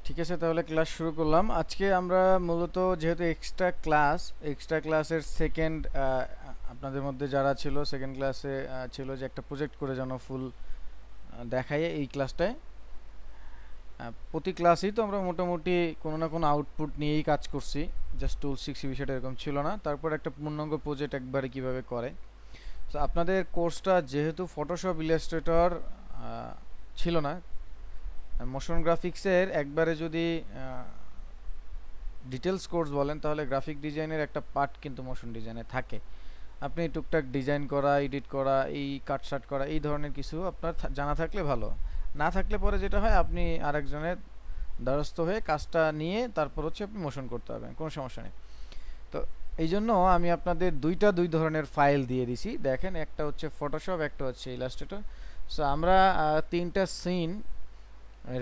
ঠিক আছে, তাহলে ক্লাস শুরু করলাম। আজকে আমরা মূলত যেহেতু এক্সট্রা ক্লাসের সেকেন্ড, আপনাদের মধ্যে যারা ছিল সেকেন্ড ক্লাসে ছিল যে একটা প্রজেক্ট করে যেন ফুল দেখায় এই ক্লাসটায়। প্রতি ক্লাসেই তো আমরা মোটামুটি কোনো না কোনো আউটপুট নিয়েই কাজ করছি, জাস্ট টুল শিখছি, বিষয়টা এরকম ছিল না। তারপর একটা পূর্ণাঙ্গ প্রজেক্ট একবারে কিভাবে করে। তো আপনাদের কোর্সটা যেহেতু ফটোশপ ইলাস্ট্রেটর ছিল না, মোশন গ্রাফিক্সের একবারে যদি ডিটেলস কোর্স বলেন তাহলে গ্রাফিক ডিজাইনের একটা পার্ট কিন্তু মোশন ডিজাইনে থাকে। আপনি টুকটাক ডিজাইন করা, এডিট করা, এই কাটসাট করা, এই ধরনের কিছু আপনার জানা থাকলে ভালো। না থাকলে পরে যেটা হয়, আপনি আরেকজনের দ্বারস্থ হয়ে কাজটা নিয়ে তারপর হচ্ছে আপনি মোশন করতে পারবেন, কোনো সমস্যা নেই। তো এই জন্য আমি আপনাদের দুই ধরনের ফাইল দিয়ে দিছি, দেখেন, একটা হচ্ছে ফটোশপ, একটা হচ্ছে ইলাস্ট্রেটর। সো আমরা তিনটা সিন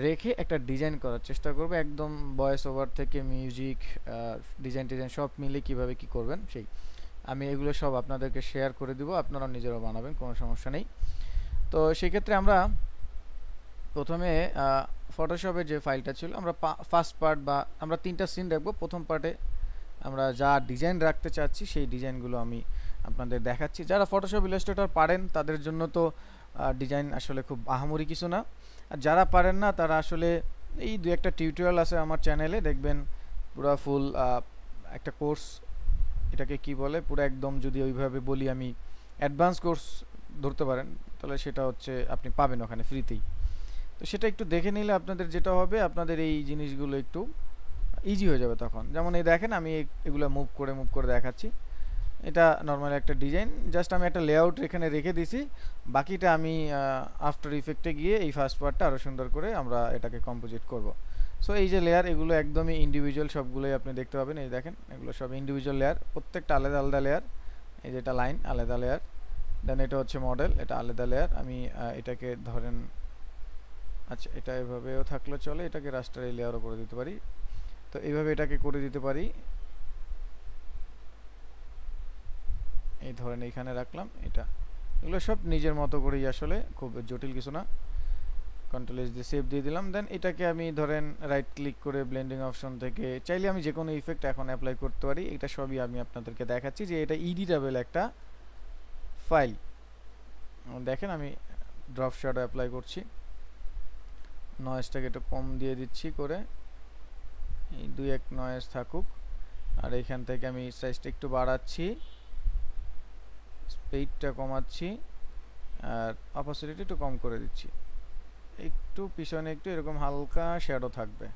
রেখে একটা ডিজাইন করার চেষ্টা করব, একদম ভয়েস ওভার থেকে মিউজিক, ডিজাইন সব মিলে কিভাবে কি করবেন সেই আমি এগুলো সব আপনাদেরকে শেয়ার করে দিব, আপনারা নিজেরাও বানাবেন, কোনো সমস্যা নেই। তো সেই ক্ষেত্রে আমরা প্রথমে ফটোশপে যে ফাইলটা ছিল, আমরা ফার্স্ট পার্ট বা আমরা তিনটা সিন রাখবো। প্রথম পার্টে আমরা যা ডিজাইন রাখতে চাচ্ছি সেই ডিজাইনগুলো আমি আপনাদের দেখাচ্ছি। যারা ফটোশপ ইলাস্ট্রেটর পারেন তাদের জন্য তো ডিজাইন আসলে খুব আহামরি কিছু না, আর যারা পারেন না তারা আসলে এই দু একটা টিউটোরিয়াল আছে আমার চ্যানেলে, দেখবেন পুরো ফুল একটা কোর্স, এটাকে কি বলে, পুরো একদম যদি ওইভাবে বলি আমি অ্যাডভান্স কোর্স ধরতে পারেন, তাহলে সেটা হচ্ছে আপনি পাবেন ওখানে ফ্রিতেই। তো সেটা একটু দেখে নিলে আপনাদের যেটা হবে, আপনাদের এই জিনিসগুলো একটু ইজি হয়ে যাবে তখন। যেমন এই দেখেন, আমি এগুলো মুভ করে দেখাচ্ছি। এটা নর্মাল একটা ডিজাইন, জাস্ট আমি একটা লেআউট এখানে রেখে দিছি, বাকিটা আমি আফটার ইফেক্টে গিয়ে এই ফার্স্ট পার্টটা আরও সুন্দর করে আমরা এটাকে কম্পোজিট করব। সো এই যে লেয়ার, এগুলো একদমই ইন্ডিভিজুয়াল, সবগুলোই আপনি দেখতে পাবেন। এই দেখেন, এগুলো সব ইন্ডিভিজুয়াল লেয়ার, প্রত্যেকটা আলাদা আলাদা লেয়ার। এই যে এটা লাইন, আলাদা লেয়ার। দেন এটা হচ্ছে মডেল, এটা আলাদা লেয়ার। আমি এটাকে ধরেন, আচ্ছা এটা এভাবেও থাকলে চলে, এটাকে রাস্টার লেয়ারও করে দিতে পারি। তো এইভাবে এটাকে করে দিতে পারি, এই ধরেন এইখানে রাখলাম এটা। এগুলো সব নিজের মতো করেই, আসলে খুব জটিল কিছু না। কন্ট্রোল এস দিয়ে সেভ দিয়ে দিলাম। দেন এটাকে আমি ধরেন রাইট ক্লিক করে ব্লেন্ডিং অপশন থেকে চাইলে আমি যে কোনো ইফেক্ট এখন অ্যাপ্লাই করতে পারি। এটা সবই আমি আপনাদেরকে দেখাচ্ছি যে এটা এডিটেবল একটা ফাইল। দেখেন আমি ড্রপ শ্যাডো অ্যাপ্লাই করছি, নয়েজটাকে একটু কম দিয়ে দিচ্ছি করে, এই দুই এক নয়েজ থাকুক। আর এখান থেকে আমি সাইজটা একটু বাড়াচ্ছি, স্পিডটা কমাচ্ছি, আর অপাসিটি একটু কম করে দিচ্ছি। একটু পিছনে একটু এরকম হালকা শ্যাডো থাকবে।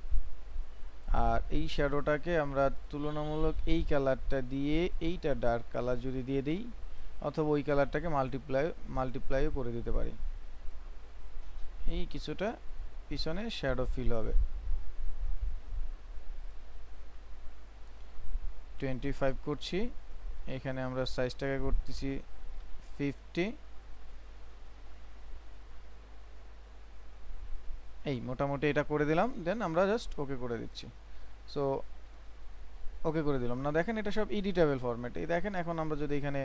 আর এই শ্যাডোটাকে আমরা তুলনামূলক এই কালারটা দিয়ে, এইটা ডার্ক কালার যদি দিয়ে দিই, অথবা ওই কালারটাকে মাল্টিপ্লাইও করে দিতে পারি, এই কিছুটা পিছনে শ্যাডো ফিল হবে। 25 করছি, এখানে আমরা সাইজটাকে করতেছি 50। এই মোটামুটি এটা করে দিলাম, দেন আমরা জাস্ট ওকে করে দিচ্ছি। সো ওকে করে দিলাম না, দেখেন এটা সব এডিটেবল ফরম্যাট। এই দেখেন, এখন আমরা যদি এখানে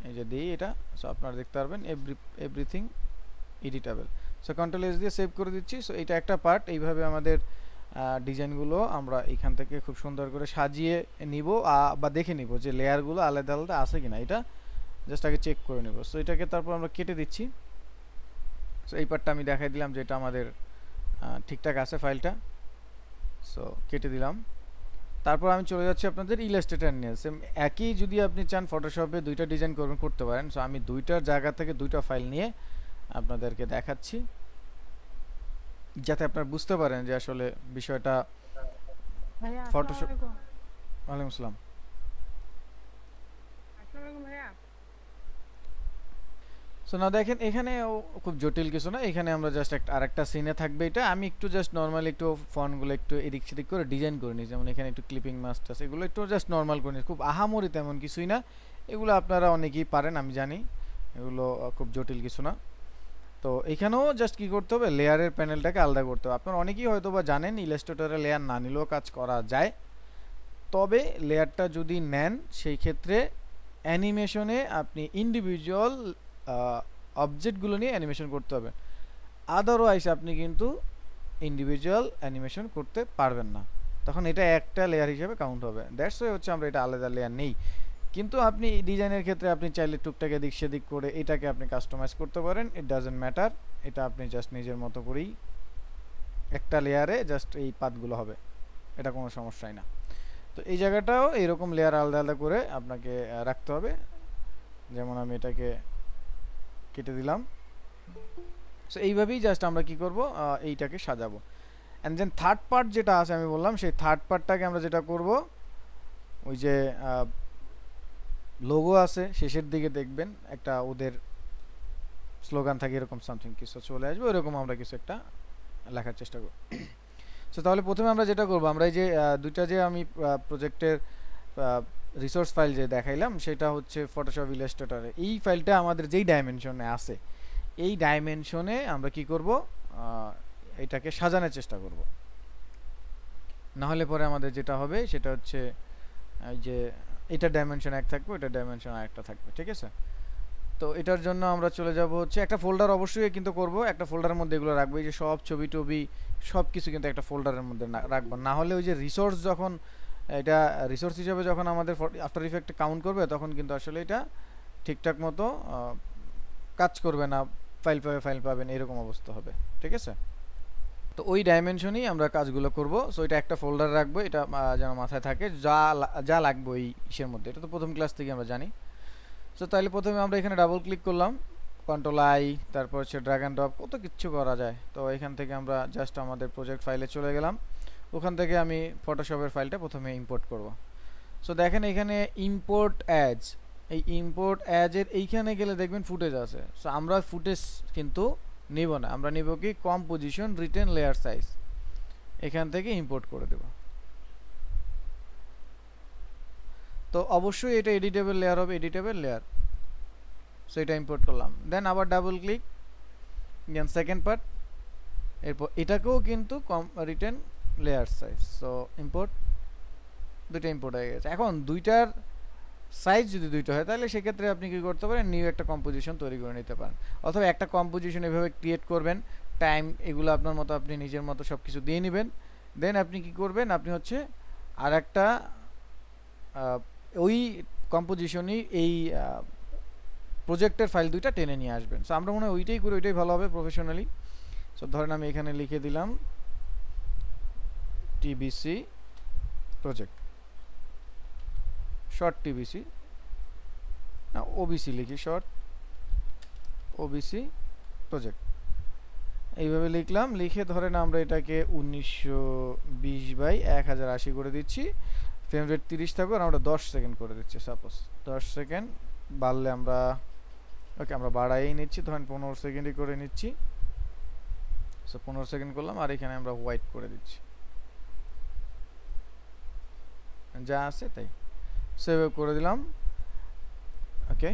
এই যে দিই এটা, সো আপনারা দেখতে পারবেন everything editable. So control S দিয়ে সেভ করে দিচ্ছি। সো এটা একটা পার্ট, এইভাবে আমাদের ডিজাইনগুলো আমরা এখান থেকে খুব সুন্দর করে সাজিয়ে নিব, বা দেখে নিব যে লেয়ারগুলো আলাদা আলাদা আছে কিনা, এটা জাস্ট আগে চেক করে নেব। সো এটাকে তারপর আমরা কেটে দিচ্ছি। সো এই পার্টটা আমি দেখাই দিলাম যে এটা আমাদের ঠিকঠাক আছে ফাইলটা। সো কেটে দিলাম। তারপর আমি চলে যাচ্ছি আপনাদের ইলাস্ট্রেটর নিয়ে। সেম একই, যদি আপনি চান ফটোশপে দুইটা ডিজাইন করতে পারেন। সো আমি দুইটার জায়গা থেকে দুইটা ফাইল নিয়ে আপনাদেরকে দেখাচ্ছি, যাতে আপনারা বুঝতে পারেন যে আসলে বিষয়টা ভাইয়া আসসালামু ফটোশপ। আলাইকুম। ওয়ালাইকুম আসসালাম। আসসালামু আলাইকুম ভাইয়া। সো না দেখেন, এখানে খুব জটিল কিছু না, এখানে আমরা জাস্ট আরেকটা সিনে থাকবে এটা। আমি একটু জাস্ট নর্মালি একটু ফন্টগুলো একটু এদিক সেদিক করে ডিজাইন করে নিই, যেমন এখানে একটু ক্লিপিং মাস্টার্স, এগুলো একটু জাস্ট নর্মাল করে নিই, খুব আহামরি তেমন কিছুই না। এগুলো আপনারা অনেকেই পারেন, আমি জানি, এগুলো খুব জটিল কিছু না। তো এখানেও জাস্ট কি করতে হবে, লেয়ারের প্যানেলটাকে আলাদা করতে হবে। আপনারা অনেকেই হয়তো বা জানেন ইলাস্ট্রেটরে লেয়ার না নিলেও কাজ করা যায়, তবে লেয়ারটা যদি নেন সেই ক্ষেত্রে অ্যানিমেশনে আপনি ইন্ডিভিজুয়াল অবজেক্টগুলো নিয়ে অ্যানিমেশন করতে হবে। আদারওয়াইজ আপনি কিন্তু ইন্ডিভিজুয়াল অ্যানিমেশন করতে পারবেন না, তখন এটা একটা লেয়ার হিসেবে কাউন্ট হবে। দ্যাটস ওয়াই হচ্ছে আমরা এটা আলাদা লেয়ার নেই। কিন্তু আপনি ডিজাইনের ক্ষেত্রে আপনি চাইলে টুকটাক এদিক সেদিক করে এটাকে আপনি কাস্টমাইজ করতে পারেন, ইট ডাজন্ট ম্যাটার। এটা আপনি জাস্ট নিজের মতো করেই একটা লেয়ারে জাস্ট এই পাতগুলো হবে, এটা কোনো সমস্যাই না। তো এই জায়গাটাও এইরকম লেয়ার আলাদা আলাদা করে আপনাকে রাখতে হবে। যেমন আমি এটাকে কেটে দিলাম। সো এইভাবেই জাস্ট আমরা কি করব, এইটাকে সাজাবো। অ্যান্ড দেন থার্ড পার্ট যেটা আছে আমি বললাম, সেই থার্ড পার্টটাকে আমরা যেটা করব, ওই যে লোগো আছে শেষের দিকে দেখবেন একটা ওদের স্লোগান থাকে, এরকম সামথিং কিছু চলে আসবে, ওইরকম আমরা কিছু একটা লেখার চেষ্টা করব। সো তাহলে প্রথমে আমরা যেটা করব, আমরা এই যে দুইটা যে আমি প্রজেক্টের রিসোর্স ফাইল যে দেখাইলাম, সেটা হচ্ছে ফটোশপ ইলাস্ট্রেটরে। এই ফাইলটা আমাদের যেই ডাইমেনশনে আছে, এই ডাইমেনশনে আমরা কি করব, এটাকে সাজানোর চেষ্টা করব। না হলে পরে আমাদের যেটা হবে সেটা হচ্ছে এই যে এটা ডাইমেনশন এক থাকবে, এটা ডাইমেনশন আরেকটা থাকবে, ঠিক আছে। তো এটার জন্য আমরা চলে যাব হচ্ছে একটা ফোল্ডার অবশ্যই কিন্তু করব, একটা ফোল্ডারের মধ্যে এগুলো রাখবো, এই যে সব ছবি টবি সব কিছু কিন্তু একটা ফোল্ডারের মধ্যে রাখবো। না হলে ওই যে রিসোর্স যখন এটা রিসোর্স হিসেবে যখন আমাদের আফটার ইফেক্টে কাউন্ট করবে, তখন কিন্তু আসলে এটা ঠিকঠাক মতো কাজ করবে না, ফাইল পাবেন এরকম অবস্থা হবে, ঠিক আছে। তো ওই ডাইমেনশনেই আমরা কাজগুলো করব। সো এটা একটা ফোল্ডার রাখবো, এটা যেন মাথায় থাকে যা লাগবে ওই ইসের মধ্যে, এটা তো প্রথম ক্লাস থেকে আমরা জানি। সো তাহলে প্রথমে আমরা এখানে ডাবল ক্লিক করলাম, কন্ট্রোল আই, তারপর হচ্ছে ড্র্যাগ অ্যান্ড ড্রপ, কত কিছু করা যায়। তো এখান থেকে আমরা জাস্ট আমাদের প্রজেক্ট ফাইলে চলে গেলাম, ওখান থেকে আমি ফটোশপের ফাইলটা প্রথমে ইম্পোর্ট করব। সো দেখেন এখানে ইম্পোর্ট অ্যাজ, এই ইম্পোর্ট অ্যাজের এইখানে গেলে দেখবেন ফুটেজ আছে। সো আমরা ফুটেজ কিন্তু নিব না, আমরা নিব কি কম্পোজিশন রিটেন লেয়ার সাইজ, এখান থেকে ইম্পোর্ট করে দেব। তো অবশ্যই এটা এডিটেবল লেয়ার হবে, এডিটেবল লেয়ার। সো এটা ইম্পোর্ট করলাম, দেন আবার double click, then second part, এরপর এটাকেও কিন্তু retain layer size. So import, দুইটা ইম্পোর্ট হয়ে গেছে। এখন দুইটার সাইজ যদি দুইটা হয়, তাহলে সেক্ষেত্রে আপনি কি করতে পারেন, নিউ একটা কম্পোজিশন তৈরি করে নিতে পারেন, অথবা একটা কম্পোজিশন এভাবে ক্রিয়েট করবেন, টাইম এগুলো আপনার মতো আপনি নিজের মতো সব কিছু দিয়ে নেবেন। দেন আপনি কি করবেন, আপনি হচ্ছে আর একটা ওই কম্পোজিশনই এই প্রজেক্টের ফাইল দুইটা টেনে নিয়ে আসবেন। সো আমরা মনে হয় ওইটাই করি, ওইটাই ভালো হবে প্রফেশনালি। সো ধরেন আমি এখানে লিখে দিলাম টিবিসি প্রজেক্ট, শর্ট টিবিসি না ওবিসি লিখি, শর্ট ওবিসি প্রজেক্ট, এইভাবে লিখলাম। লিখে ধরেন আমরা এটাকে 1920/1080 করে দিচ্ছি, ফ্রেম রেট 30 থাকবে, আর আমরা 10 সেকেন্ড করে দিচ্ছি। সাপোজ 10 সেকেন্ড বাড়লে আমরা ওকে আমরা বাড়াই নিচ্ছি, ধরেন 15 সেকেন্ডই করে নিচ্ছি। সো 15 সেকেন্ড করলাম, আর এখানে আমরা হোয়াইট করে দিচ্ছি, যা আছে তাই সেভ করে দিলাম। ওকে,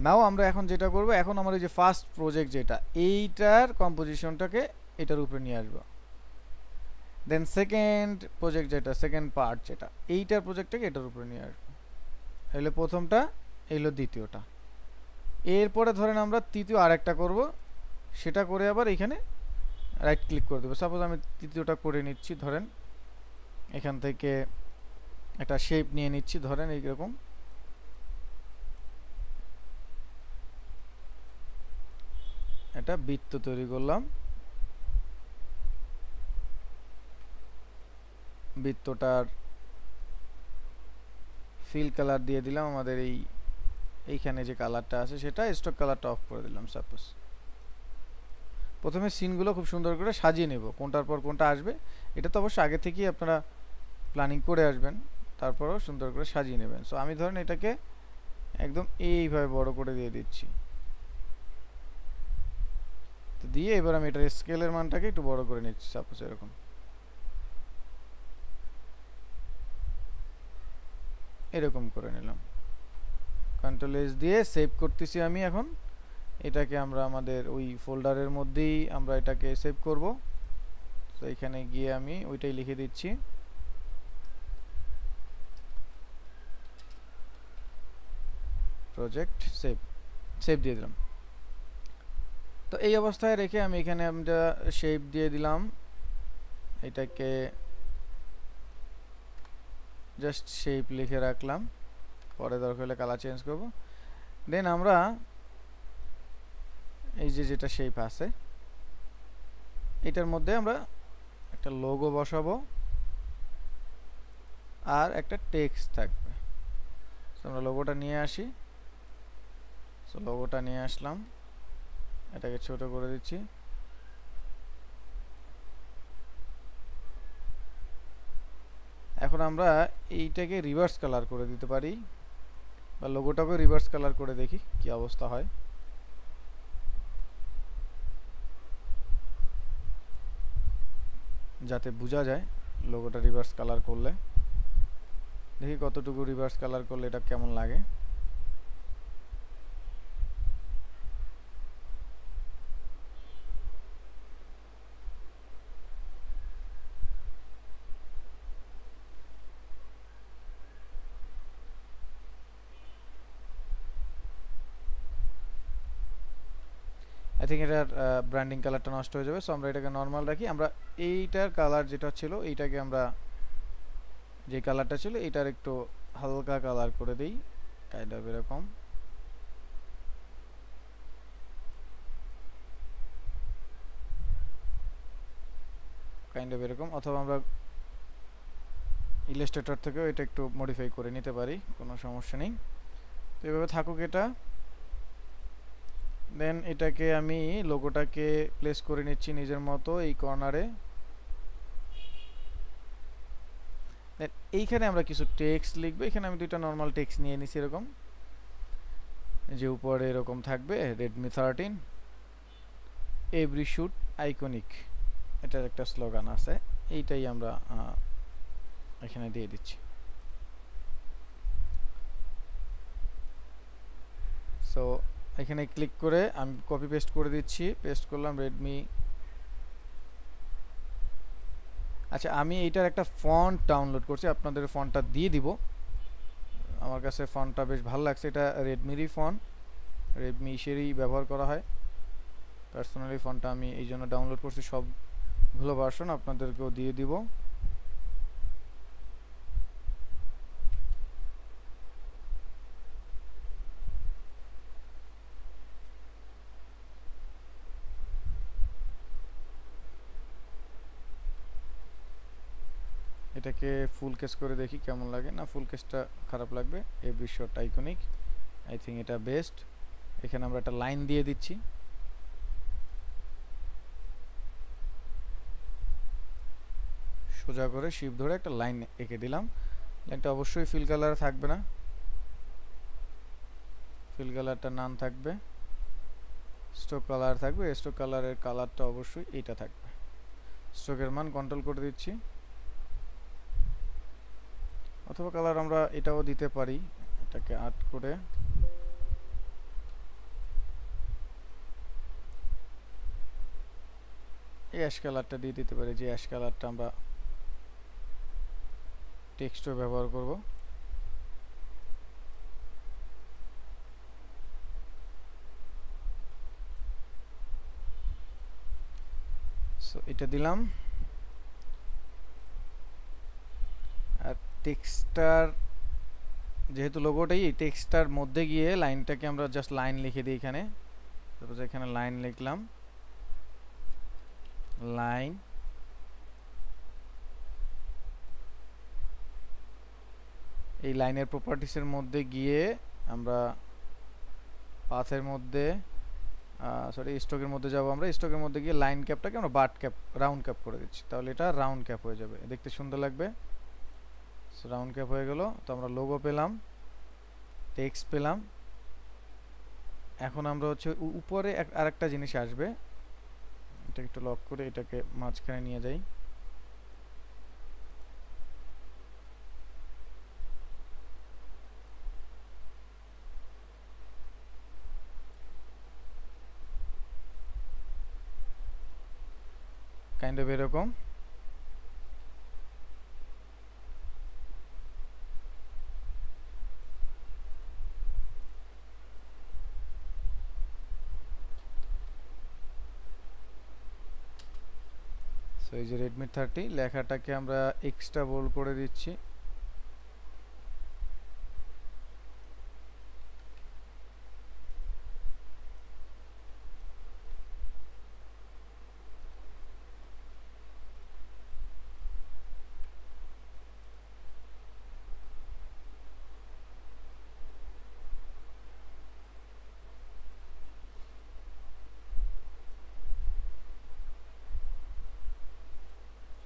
নাও আমরা এখন যেটা করব, এখন আমার এই যে ফার্স্ট প্রজেক্ট যেটা, এইটার কম্পোজিশনটাকে এটার উপরে নিয়ে আসবো। দেন সেকেন্ড প্রজেক্ট যেটা, সেকেন্ড পার্ট যেটা, এইটার প্রজেক্টটাকে এটার উপরে নিয়ে আসবো। এলো প্রথমটা, এলো দ্বিতীয়টা। এরপরে ধরেন আমরা তৃতীয় আরেকটা করব, সেটা করে আবার এখানে রাইট ক্লিক করে দেবো। সাপোজ আমি তৃতীয়টা করে নিচ্ছি, ধরেন এখান থেকে একটা শেপ নিয়ে নিচ্ছি, ধরেন এইরকম, একটা বৃত্ত তৈরি করলাম, বৃত্তটার ফিল কালার দিয়ে দিলাম আমাদের এইখানে যে কালারটা আছে সেটা, স্টক কালারটা অফ করে দিলাম। সাপোজ প্রথমে সিনগুলো খুব সুন্দর করে সাজিয়ে নেব, কোনটার পর কোনটা আসবে, এটা তো অবশ্যই আগে থেকেই আপনারা প্ল্যানিং করে আসবেন, তারপরেও সুন্দর করে সাজিয়ে নেবেন। সো আমি ধরেন এটাকে একদম এইভাবে বড় করে দিয়ে দিচ্ছি, তো দিয়ে এবার আমি এটার স্কেলের মানটাকে একটু বড় করে নিচ্ছি। সাপোজ এরকম এরকম করে নিলাম, কন্ট্রোল এস দিয়ে সেভ করতেছি আমি। এখন এটাকে আমরা আমাদের ওই ফোল্ডারের মধ্যেই আমরা এটাকে সেভ করব। তো এখানে গিয়ে আমি ওইটাই লিখে দিচ্ছি, প্রজেক্ট সেভ, সেভ দিয়ে দিলাম। তো তো এই অবস্থায় রেখে আমি এখানে আমরা শেপ দিয়ে দিলাম, এটাকে জাস্ট শেপ লিখে রাখলাম, পরে দরকার হলে কালার চেঞ্জ করব। দেন আমরা এই যে যেটা শেপ আছে এটার মধ্যে আমরা একটা লোগো বসাবো আর একটা টেক্সট থাকবে। তো আমরা লোগোটা নিয়ে আসি, সো লোগোটা নিয়ে আসলাম, এটাকে ছোট করে দিচ্ছি। এখন আমরা এইটাকে রিভার্স কালার করে দিতে পারি, বা লোগোটাকে রিভার্স কালার করে দেখি কি অবস্থা হয়। যাতে বোঝা যায় লোগোটা রিভার্স কালার করলে, দেখি কতটুকু রিভার্স কালার করলে এটা কেমন লাগে। আই থিঙ্ক এটার ব্র্যান্ডিং কালারটা নষ্ট হয়ে যাবে, সো আমরা এটাকে নর্মাল রাখি। আমরা এইটার কালার যেটা ছিল এইটাকে আমরা যে কালারটা ছিল এটার একটু হালকা কালার করে দিই, কাইন্ড অফ এরকম। কাইন্ড অফ এরকম, অথবা আমরা ইলাস্ট্রেটর থেকেও এটা একটু মডিফাই করে নিতে পারি, কোনো সমস্যা নেই। তো এভাবে থাকুক এটা। দেন এটাকে আমি লোগোটাকে প্লেস করে নিচ্ছি নিজের মতো এই কর্নারে। এইখানে আমরা কিছু টেক্সট লিখবো, এখানে আমি দুইটা নর্মাল টেক্সট নিয়ে নিছি এরকম, যে উপরে এরকম থাকবে Redmi 13 এভরি শুট আইকনিক, এটার একটা স্লোগান আছে, এইটাই আমরা এখানে দিয়ে দিচ্ছি। সো এখানে ক্লিক করে আমি কপি পেস্ট করে দিচ্ছি, পেস্ট করলাম রেডমি। আচ্ছা, আমি এইটার একটা ফন্ট ডাউনলোড করছি, আপনাদের ফন্টটা দিয়ে দিব। আমার কাছে ফন্টটা বেশ ভালো লাগছে, এটা রেডমিরই ফন্ট, রেডমি ইসেরই ব্যবহার করা হয়। পার্সোনালি ফন্টটা আমি এই জন্য ডাউনলোড করছি, সবগুলো ভার্সন আপনাদেরকেও দিয়ে দিব। এটাকে ফুল কেস করে দেখি কেমন লাগে, না ফুল কেসটা খারাপ লাগবে। Every shot iconic, I think এটা বেস্ট। এখানে আমরা একটা লাইন দিয়ে দিচ্ছি, সোজা করে শিপ ধরে একটা লাইন এঁকে দিলাম। লাইনটা অবশ্যই ফিল কালার থাকবে না, ফিল কালারটা নান থাকবে, স্ট্রোক কালার থাকবে, স্ট্রোক কালারের কালারটা অবশ্যই এইটা থাকবে। স্ট্রোকের মান কন্ট্রোল করে দিচ্ছি, অথবা কালার আমরা এটাও দিতে পারি, এটাকে আর্ট করে। এই অ্যাশ কালারটা দিয়ে দিতে পারি, যে অ্যাশ কালারটা আমরা টেক্সটও ব্যবহার করব। সো এটা দিলাম। আর টেক্সটার যেহেতু লোগোটাই, এই টেক্সটার মধ্যে গিয়ে লাইনটাকে আমরা জাস্ট লাইন লিখে দিই এখানে। তারপর এখানে লাইন লিখলাম, লাইন। এই লাইনের প্রপার্টিসের মধ্যে গিয়ে আমরা পাথের মধ্যে সরি স্ট্রোকের মধ্যে যাব, আমরা স্ট্রোকের মধ্যে গিয়ে লাইন ক্যাপটাকে আমরা বাট ক্যাপ, রাউন্ড ক্যাপ করে দিচ্ছি, তাহলে এটা রাউন্ড ক্যাপ হয়ে যাবে, দেখতে সুন্দর লাগবে। সো রাউন্ড ক্যাপ হয়ে গেল। তো আমরা লোগো পেলাম, টেক্সট পেলাম। এখন আমরা হচ্ছে উপরে আরেকটা জিনিস আসবে, এটা একটু লক করে এটাকে মাঝখানে নিয়ে যাই। কাইন্ড অফ এরকম। এই যে রেডমি 30 লেখাটাকে আমরা এক্সট্রা বোল্ড করে দিচ্ছি।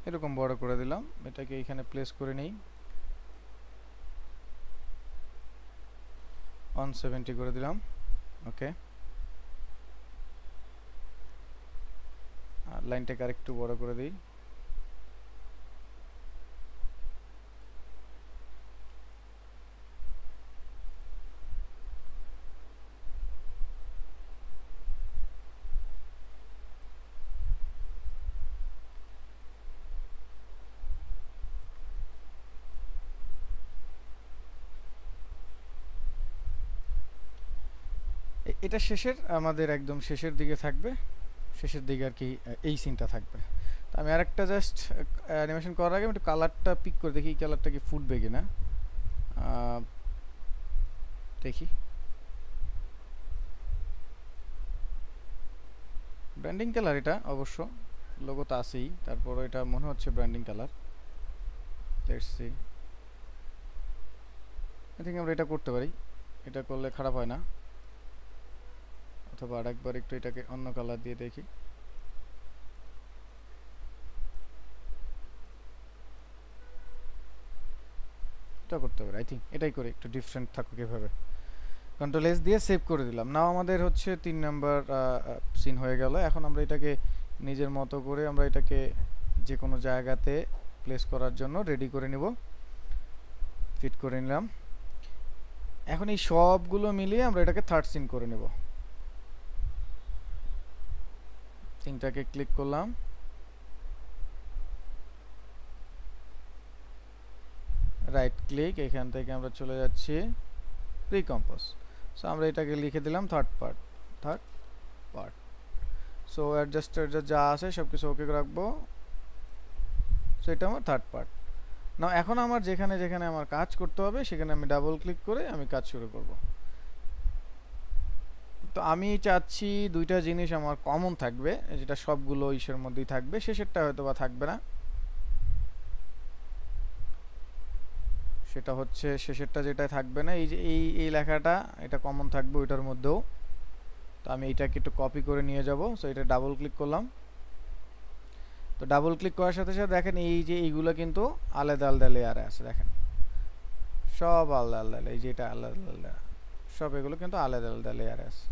এরকম বড় করে দিলাম, এটাকে এখানে প্লেস করে নেই, 170 করে দিলাম। ওকে, আর লাইনটাকে আরেকটু বড় করে দিই। এটা শেষের, আমাদের একদম শেষের দিকে থাকবে, শেষের দিকে আর কি এই সিনটা থাকবে। তো আমি আরেকটা জাস্ট অ্যানিমেশন করার আগে আমি একটু কালারটা পিক করে দেখি, এই কালারটা কি ফুটবে কিনা। দেখি, ব্র্যান্ডিং কালার এটা অবশ্য, লোগো তো আছেই, তারপর এটা মনে হচ্ছে branding colour. Let's see, I think আমরা এটা করতে পারি, এটা করলে খারাপ হয় না। অথবা আরেকবার একটু এটাকে অন্য কালার দিয়ে দেখি। এটা করতে পারি, আই থিঙ্ক এটাই করি, একটু ডিফারেন্ট থাকুক এভাবে। কন্ট্রোল এস দিয়ে সেভ করে দিলাম। নাও আমাদের হচ্ছে 3 নাম্বার সিন হয়ে গেল। এখন আমরা এটাকে নিজের মতো করে আমরা এটাকে যে কোনো জায়গাতে প্লেস করার জন্য রেডি করে নিব, ফিট করে নিলাম। এখন এই সবগুলো মিলিয়ে আমরা এটাকে থার্ড সিন করে নেব। সিনটাকে ক্লিক করলাম, রাইট ক্লিক, এখান থেকে আমরা চলে যাচ্ছি রিকম্পোজ। সো আমরা এটাকে লিখে দিলাম থার্ড পার্ট। সো অ্যাডজাস্ট যা আছে সব কিছু ওকে রাখবো। সো এটা আমার থার্ড পার্ট। না এখন আমার যেখানে যেখানে আমার কাজ করতে হবে সেখানে আমি ডাবল ক্লিক করে আমি কাজ শুরু করব। তো আমি চাচ্ছি দুইটা জিনিস আমার কমন থাকবে, যেটা সবগুলো ইসের মধ্যেই থাকবে, শেষেরটা হয়তো বা থাকবে না। সেটা হচ্ছে শেষেরটা যেটা থাকবে না, এই যে এই লেখাটা, এটা কমন থাকবে ওইটার মধ্যেও। তো আমি এটাকে একটু কপি করে নিয়ে যাব। সো এটা ডাবল ক্লিক করলাম। তো ডাবল ক্লিক করার সাথে সাথে দেখেন এই যে এইগুলো কিন্তু আলাদা আলাদা লেয়ারে আছে, দেখেন সব আলাদা আলাদা, এই যে এটা আলাদা আলাদা, সব এগুলো কিন্তু আলাদা আলাদা লেয়ারে আছে।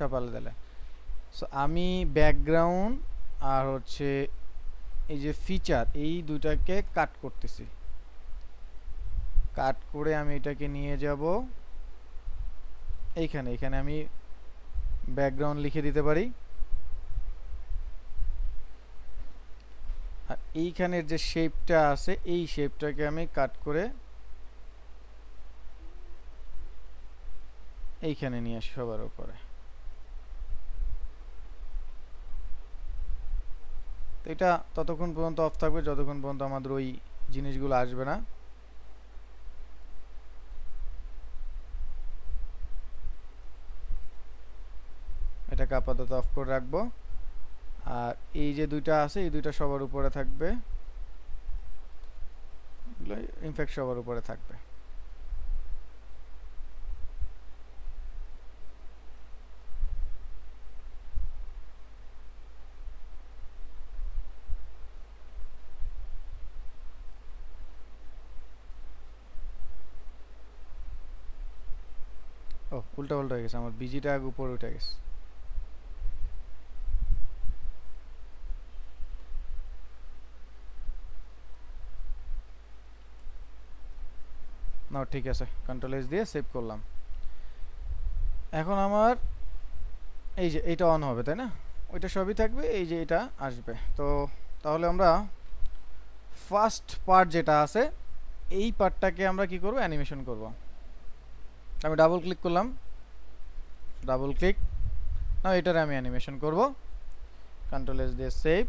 সব আলাদা আলাদা। সো আমি ব্যাকগ্রাউন্ড আর হচ্ছে এই যে ফিচার, এই দুইটাকে কাট করতেছি। কাট করে আমি এটাকে নিয়ে যাব এইখানে, এখানে আমি ব্যাকগ্রাউন্ড লিখে দিতে পারি। আর এইখানের যে শেপটা আছে এই শেপটাকে আমি কাট করে এইখানে নিয়ে আসি সবার উপরে। তো এটা ততক্ষণ পর্যন্ত অফ থাকবে যতক্ষণ পর্যন্ত আমাদের ওই জিনিসগুলো আসবে না। এটাকে আপাতত অফ করে রাখবো। আর এই যে দুইটা আছে এই দুইটা সবার উপরে থাকবে, ইনফ্যাক্ট সবার উপরে থাকবে। ও উল্টা পাল্টা হয়ে গেছে, আমার বিজিটা আগে উপরে উঠে গেছে। না ঠিক আছে, কন্ট্রোল এস দিয়ে সেভ করলাম। এখন আমার এই যে এইটা অন হবে তাই না, ওইটা সবই থাকবে, এই যে এটা আসবে। তো তাহলে আমরা ফার্স্ট পার্ট যেটা আছে এই পার্টটাকে আমরা কি করব, অ্যানিমেশন করব। আমি ডাবল ক্লিক করলাম, ডাবল ক্লিক। নাও এটারে আমি অ্যানিমেশন করব, কন্ট্রোল এস দিয়ে সেভ।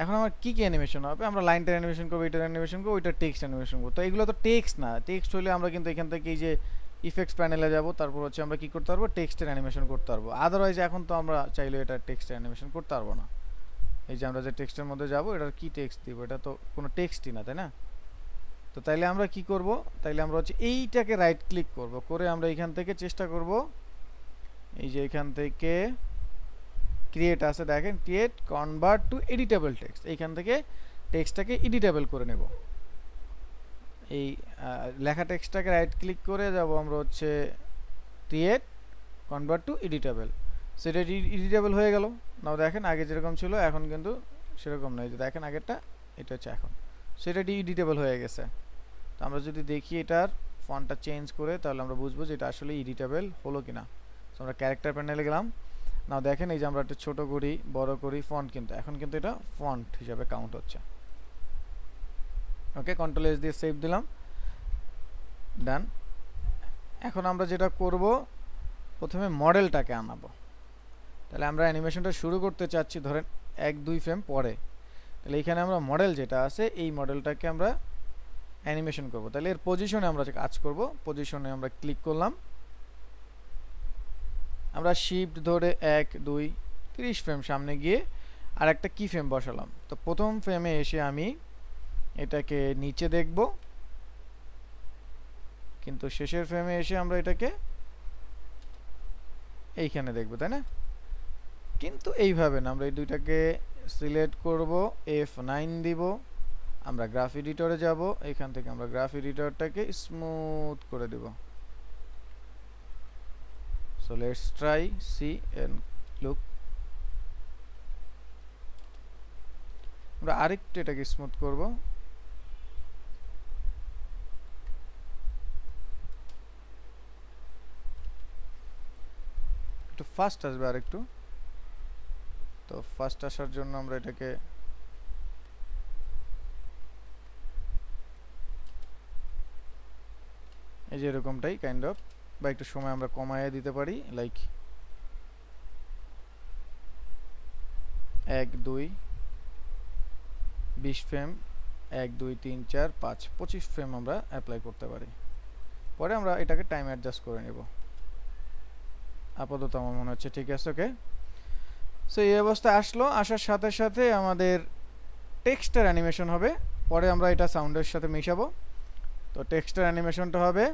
এখন আমার কি কি অ্যানিমেশন হবে, আমরা লাইনটার অ্যানিমেশন করব, এটার অ্যানিমেশন করব, ওইটার টেক্সট অ্যানিমেশন করব। তো এগুলো তো টেক্সট না, টেক্সট হলে আমরা কিন্তু এখান থেকে এই যে ইফেক্টস প্যানেলে যাব, তারপর হচ্ছে আমরা কি করতে পারবো, টেক্সটের অ্যানিমেশন করতে পারবো। আদারওয়াইজ এখন তো আমরা চাইলে এটা টেক্সটের অ্যানিমেশন করতে পারবো না। এই যে আমরা যে টেক্সটের মধ্যে যাব, এটার কি টেক্সট দিব, এটা তো কোনো টেক্সটই না, তাই না? তো তাইলে আমরা কি করব, তাইলে আমরা হচ্ছে এইটাকে রাইট ক্লিক করব, করে আমরা এখান থেকে চেষ্টা করব, এই যে এখান থেকে ক্রিয়েট আছে দেখেন, create convert to editable text, এইখান থেকে টেক্সটটাকে এডিটেবল করে নেব। এই লেখা টেক্সটটাকে রাইট ক্লিক করে যাব আমরা হচ্ছে ক্রিয়েট কনভার্ট টু এডিটেবল, সেটা এডিটেবল হয়ে গেল। নাও দেখেন আগে যেরকম ছিল এখন কিন্তু সেরকম নয়, যে দেখেন আগেরটা, এটা হচ্ছে এখন, সেটা এডিটেবল হয়ে গেছে। তো আমরা যদি দেখি এটার ফন্টটা চেঞ্জ করে, তাহলে আমরা বুঝবো যে এটা আসলে এডিটেবল হলো কিনা। তো আমরা ক্যারেক্টার প্যানেলে গেলাম, নাও দেখেন এই যে আমরা একটা ছোট করি, বড় করি, ফন্ট কিন্তু এখন কিন্তু এটা ফন্ট হিসাবে কাউন্ট হচ্ছে। ওকে, কন্ট্রোল এস দিয়ে সেভ দিলাম, ডান। এখন আমরা যেটা করব, প্রথমে মডেলটাকে আনাবো। তাহলে আমরা অ্যানিমেশনটা শুরু করতে চাচ্ছি ধরেন 1-2 ফ্রেম পরে, তাহলে এখানে আমরা মডেল যেটা আছে এই মডেলটাকে আমরা অ্যানিমেশন করব। তাহলে এর পজিশনে আমরা কাজ করব, পজিশনে আমরা ক্লিক করলাম, আমরা শিফট ধরে 1-2 30 ফ্রেম সামনে গিয়ে আর একটা কি ফ্রেম বসালাম। তো প্রথম ফ্রেমে এসে আমি এটাকে নিচে দেখব, কিন্তু শেষের ফ্রেমে এসে আমরা এটাকে এইখানে দেখব, তাই না? কিন্তু এইভাবে না, আমরা এই দুইটাকে সিলেক্ট করব, F9 দিব, আমরা গ্রাফ এডিটরে যাব, এখান থেকে আমরা গ্রাফ এডিটরটাকে স্মুথ করে দেব। So let's try see and look. আমরা আরেকটু এটাকে স্মুথ করব, একটু ফাস্ট আসবে আরেকটু। তো ফাস্ট আসার জন্য আমরা এটাকে এই যে এরকমটাই কাইন্ড অফ, বা একটু সময় আমরা কমাইয়ে দিতে পারি, লাইক 1-2 20 ফ্রেম, 1-2-3-4-5 25 ফ্রেম আমরা অ্যাপ্লাই করতে পারি। পরে আমরা এটাকে টাইম অ্যাডজাস্ট করে নেব। আপাতত আমার মনে হচ্ছে ঠিক আছে। ওকে, সো এই অবস্থা আসলো, আসার সাথে সাথে আমাদের টেক্সটের অ্যানিমেশন হবে। পরে আমরা এটা সাউন্ডের সাথে মিশাবো। তো টেক্সটের অ্যানিমেশনটা হবে,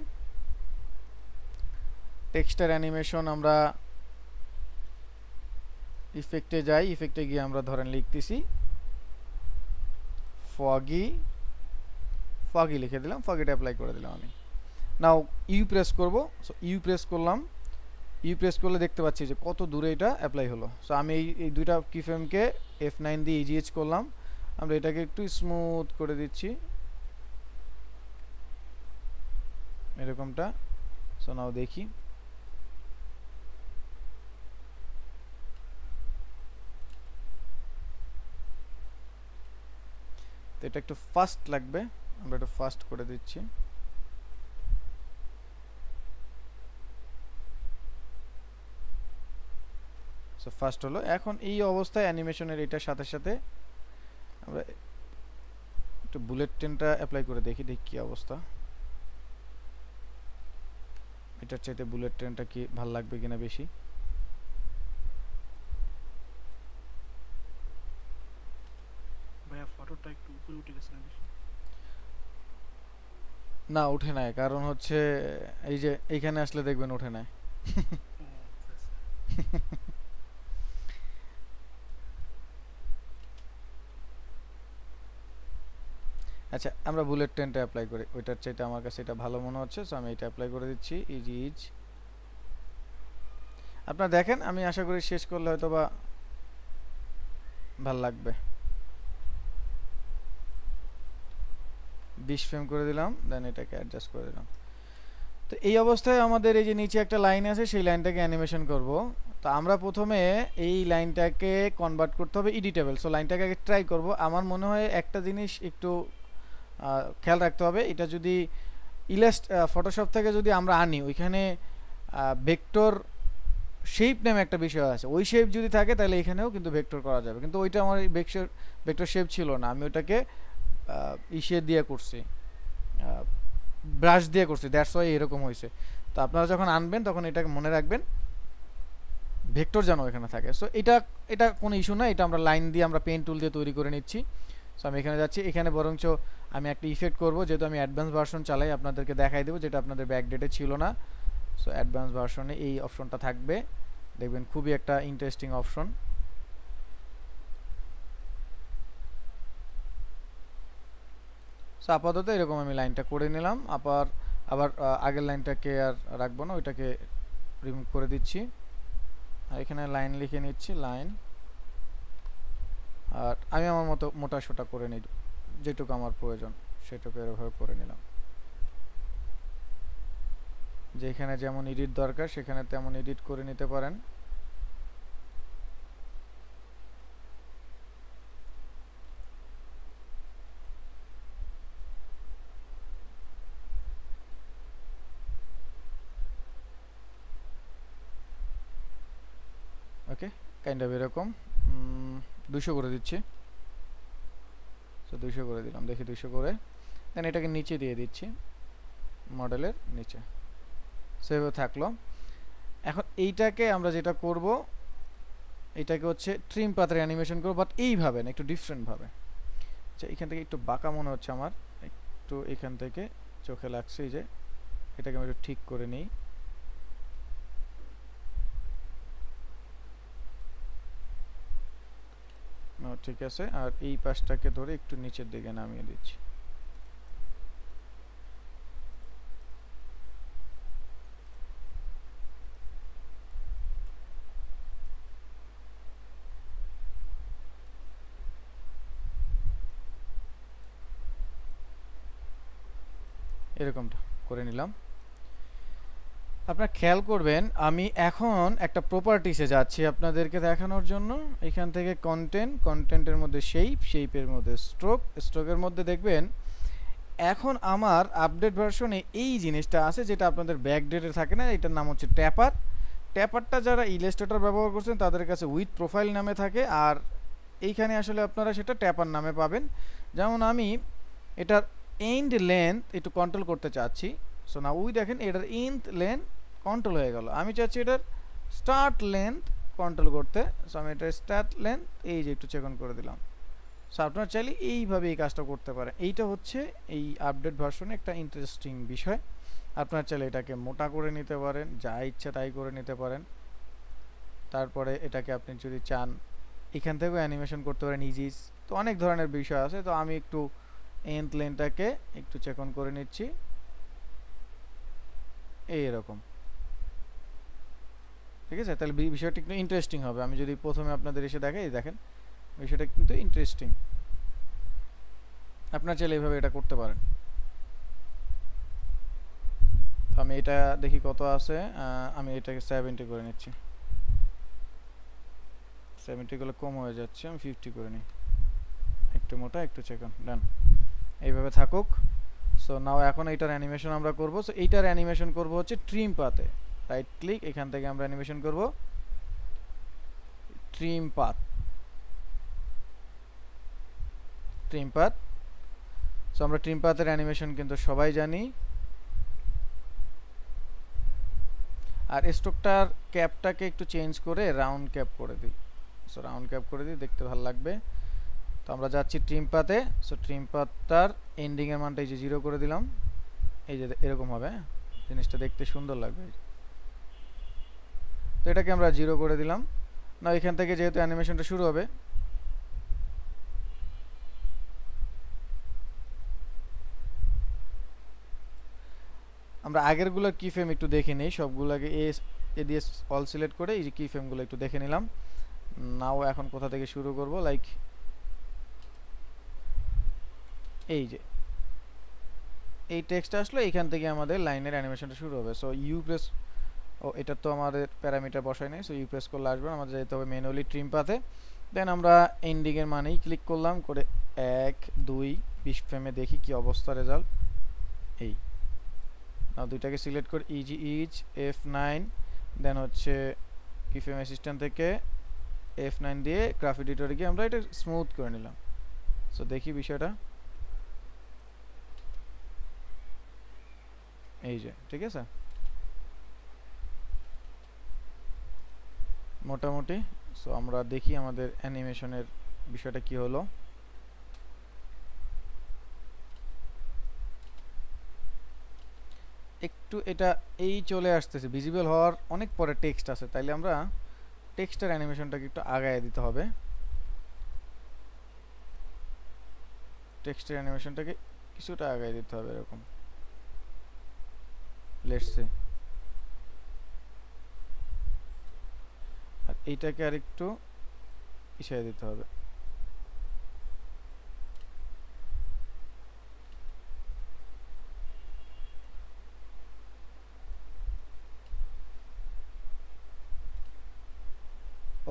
টেক্সটের অ্যানিমেশন আমরা ইফেক্টে যাই, ইফেক্টে গিয়ে আমরা ধরেন লিখতেছি ফগি, ফগি লিখে দিলাম, ফগিটা অ্যাপ্লাই করে দিলাম আমি। নাও ইউ প্রেস করব, সো ইউ প্রেস করলাম, ইউ প্রেস করলে দেখতে পাচ্ছি যে কত দূরে এটা অ্যাপ্লাই হলো। সো আমি এই দুইটা কি ফ্রেমকে F9 দিয়ে ইজিএইচ করলাম, আমরা এটাকে একটু স্মুথ করে দিচ্ছি এরকমটা। সো নাও দেখি, তো এটা একটু ফাস্ট লাগবে, আমরা একটু ফাস্ট করে দিচ্ছি। সো ফাস্ট হলো। এখন এই অবস্থায় অ্যানিমেশনের এটার সাথে সাথে আমরা একটু বুলেট ট্রেনটা অ্যাপ্লাই করে দেখি কি অবস্থা, এটার চাইতে বুলেট ট্রেনটা কি ভাল লাগবে কিনা বেশি। ভাইয়া ফটোটা একটু উপরে উঠে গেছে না বেশি? না উঠে নাই, কারণ হচ্ছে এই যে এইখানে আসলে দেখবেন উঠে নাই। ও আচ্ছা আচ্ছা। আচ্ছা, আমরা বুলেট ট্রেনটা অ্যাপ্লাই করি, ওইটার চাইতে আমার কাছে এটা ভালো মনে হচ্ছে। সো আমি এটা অ্যাপ্লাই করে দিচ্ছি, ইজ। আপনারা দেখেন, আমি আশা করি শেষ করলে হয়তো বা ভাল লাগবে। 20 ফ্রেম করে দিলাম, দেন এটাকে অ্যাডজাস্ট করে দিলাম। তো এই অবস্থায় আমাদের এই যে নিচে একটা লাইন আছে, সেই লাইনটাকে অ্যানিমেশন করব। তো আমরা প্রথমে এই লাইনটাকে কনভার্ট করতে হবে এডিটেবল। সো লাইনটাকে আগে ট্রাই করব। আমার মনে হয় একটা জিনিস একটু খেয়াল রাখতে হবে, এটা যদি ফটোশপ থেকে যদি আমরা আনি ওইখানে ভেক্টর শেপ নামে একটা বিষয় আছে, ওই শেপ যদি থাকে তাহলে এখানেও কিন্তু ভেক্টর করা যাবে, কিন্তু ওইটা আমার ভেক্টর শেপ ছিল না, আমি ওটাকে ইসে দিয়ে করছি, ব্রাশ দিয়ে করছি, দ্যাটস ওয়াই এরকম হয়েছে। তো আপনারা যখন আনবেন তখন এটাকে মনে রাখবেন ভেক্টর যেন এখানে থাকে। সো এটা কোনো ইস্যু না, এটা আমরা লাইন দিয়ে আমরা পেন টুল দিয়ে তৈরি করে নিচ্ছি। সো আমি এখানে যাচ্ছি, এখানে বরঞ্চ আমি একটা ইফেক্ট করব, যেহেতু আমি অ্যাডভান্স ভার্সন চালাই আপনাদেরকে দেখাই দেবো, যেটা আপনাদের ব্যাকডেটে ছিল না। সো অ্যাডভান্স ভার্সনে এই অপশনটা থাকবে, দেখবেন খুবই একটা ইন্টারেস্টিং অপশন। সো আপাতত এরকম আমি লাইনটা করে নিলাম, আবার আগের লাইনটাকে আর রাখবো না, ওইটাকে রিমুভ করে দিচ্ছি, আর এখানে লাইন লিখে নিচ্ছি, লাইন। আর আমি আমার মতো মোটা সোটা করে নিই, যেটুকু আমার প্রয়োজন সেটুকু এভাবে করে নিলাম, যেখানে যেমন এডিট দরকার সেখানে তেমন এডিট করে নিতে পারেন। ওকে, কাইন্ড অফ এরকম 200 করে দিচ্ছি। সো 200 করে দিলাম, দেখি 200 করে, দেন এটাকে নিচে দিয়ে দিচ্ছি, মডেলের নিচে, সেভাবে থাকলো। এখন এইটাকে আমরা যেটা করব, এটাকে হচ্ছে ট্রিম পাথের অ্যানিমেশন করব, বাট এইভাবে না, একটু ডিফারেন্ট ভাবে। আচ্ছা, এখান থেকে একটু বাঁকা মনে হচ্ছে আমার, একটু এখান থেকে চোখে লাগছে, এই যে এটাকে আমি একটু ঠিক করে নিই। ঠিক আছে, আর এই পাশটাকে ধরে একটু নিচের দিকে নামিয়ে দিচ্ছি। এরকমটা করে নিলাম। আপনারা খেয়াল করবেন আমি এখন একটা প্রপার্টিসে যাচ্ছি আপনাদেরকে দেখানোর জন্য। এখান থেকে কন্টেন্টের মধ্যে শেপের মধ্যে স্ট্রোকের মধ্যে দেখবেন এখন আমার আপডেট ভার্সনে এই জিনিসটা আছে, যেটা আপনাদের ব্যাকডেটে থাকে না, এটার নাম হচ্ছে ট্যাপারটা যারা ইলাস্ট্রেটর ব্যবহার করছেন তাদের কাছে উইথ প্রোফাইল নামে থাকে, আর এইখানে আসলে আপনারা সেটা ট্যাপার নামে পাবেন। যেমন আমি এটার এন্ড লেন্থ একটু কন্ট্রোল করতে চাচ্ছি, সো না ওই দেখেন এটার এন্ড লেন্থ কন্ট্রোল হয়ে গেল, আমি চাচ্ছি এটার স্টার্ট লেন্থ কন্ট্রোল করতে, সো আমি এটার স্টার্ট লেন্থ এই যে একটু চেক অন করে দিলাম। সো আপনারা চাইলে এইভাবে এই কাজটা করতে পারেন। এইটা হচ্ছে এই আপডেট ভার্সনে একটা ইন্টারেস্টিং বিষয়। আপনারা চাইলে এটাকে মোটা করে নিতে পারেন, যা ইচ্ছা তাই করে নিতে পারেন। তারপরে এটাকে আপনি যদি চান এখান থেকেও অ্যানিমেশন করতে পারেন ইজিস, তো অনেক ধরনের বিষয় আছে। তো আমি একটু এন্ড লেনটাকে একটু চেক অন করে নিচ্ছি, এইরকম, ঠিক আছে। তাহলে বিষয়টা একটু ইন্টারেস্টিং হবে। আমি যদি প্রথমে আপনাদের এসে দেখাই, দেখেন বিষয়টা কিন্তু ইন্টারেস্টিং। আপনারা চাইলে এইভাবে এটা করতে পারেন। তো আমি এটা দেখি কত আছে, আমি এটাকে 70 করে নিচ্ছি, 70 গুলো কম হয়ে যাচ্ছে, আমি 50 করে নিই, একটু মোটা একটু চেক অন, ডান, এইভাবে থাকুক। সো নাও এখন এইটার অ্যানিমেশন আমরা করব। সো এইটার অ্যানিমেশন করব হচ্ছে ট্রিম পাথে, রাইট ক্লিক, এখান থেকে আমরা অ্যানিমেশন করব ট্রিম পাথ। সো আমরা ট্রিম পাথের অ্যানিমেশন কিন্তু সবাই জানি। আর স্ট্রোকটার ক্যাপটাকে একটু চেঞ্জ করে রাউন্ড ক্যাপ করে দিই। সো রাউন্ড ক্যাপ করে দিই, দেখতে ভালো লাগবে। তো আমরা যাচ্ছি ট্রিম পাথে। সো ট্রিম পাথটার এন্ডিং এর মানটা এই যে 0 করে দিলাম, এই যে এরকম হবে, জিনিসটা দেখতে সুন্দর লাগবে। তো এটাকে আমরা 0 করে দিলাম। না এখান থেকে যেহেতু অ্যানিমেশনটা শুরু হবে, আমরা আগেরগুলোর কি ফ্রেম একটু দেখে নেই, সবগুলোকে এ দিয়ে অল সিলেক্ট করে এই যে কি ফ্রেমগুলো একটু দেখে নিলাম। নাও এখন কোথা থেকে শুরু করব, লাইক এই যে এই টেক্সট আসলো, এখান থেকে আমাদের লাইনের অ্যানিমেশনটা শুরু হবে। সো ইউ প্রেস, ও এটা তো আমাদের প্যারামিটার বসাই নাই, সো ইউ প্রেস করলে আসবে, আমাদের যেতে হবে ম্যানুয়ালি ট্রিম পাথে। দেন আমরা এন্ডিং এর মানেই ক্লিক করলাম, করে 1 2 20 ফ্রেমে দেখি কি অবস্থা রেজাল্ট। এই নাও দুইটাকে সিলেক্ট করে ইজ F9 দেন হচ্ছে কিফ্রেম অ্যাসিস্ট্যান্ট থেকে F9 দিয়ে গ্রাফ এডিটরে গিয়ে আমরা এটা স্মুথ করে নিলাম। সো দেখি বিষয়টা, এই যে ঠিক আছে মোটামুটি। সো আমরা দেখি আমাদের অ্যানিমেশনের বিষয়টা কি হলো। একটু এটা এই চলে আসতেছে, ভিজিবল হওয়ার অনেক পরে টেক্সট আছে, তাইলে আমরা টেক্সটের অ্যানিমেশনটাকে একটু আগায় দিতে হবে। টেক্সটের অ্যানিমেশনটাকে কিছুটা আগায় দিতে হবে এরকম, লেটস সি। আর এইটাকে আরেকটু পিছিয়ে দিতে হবে।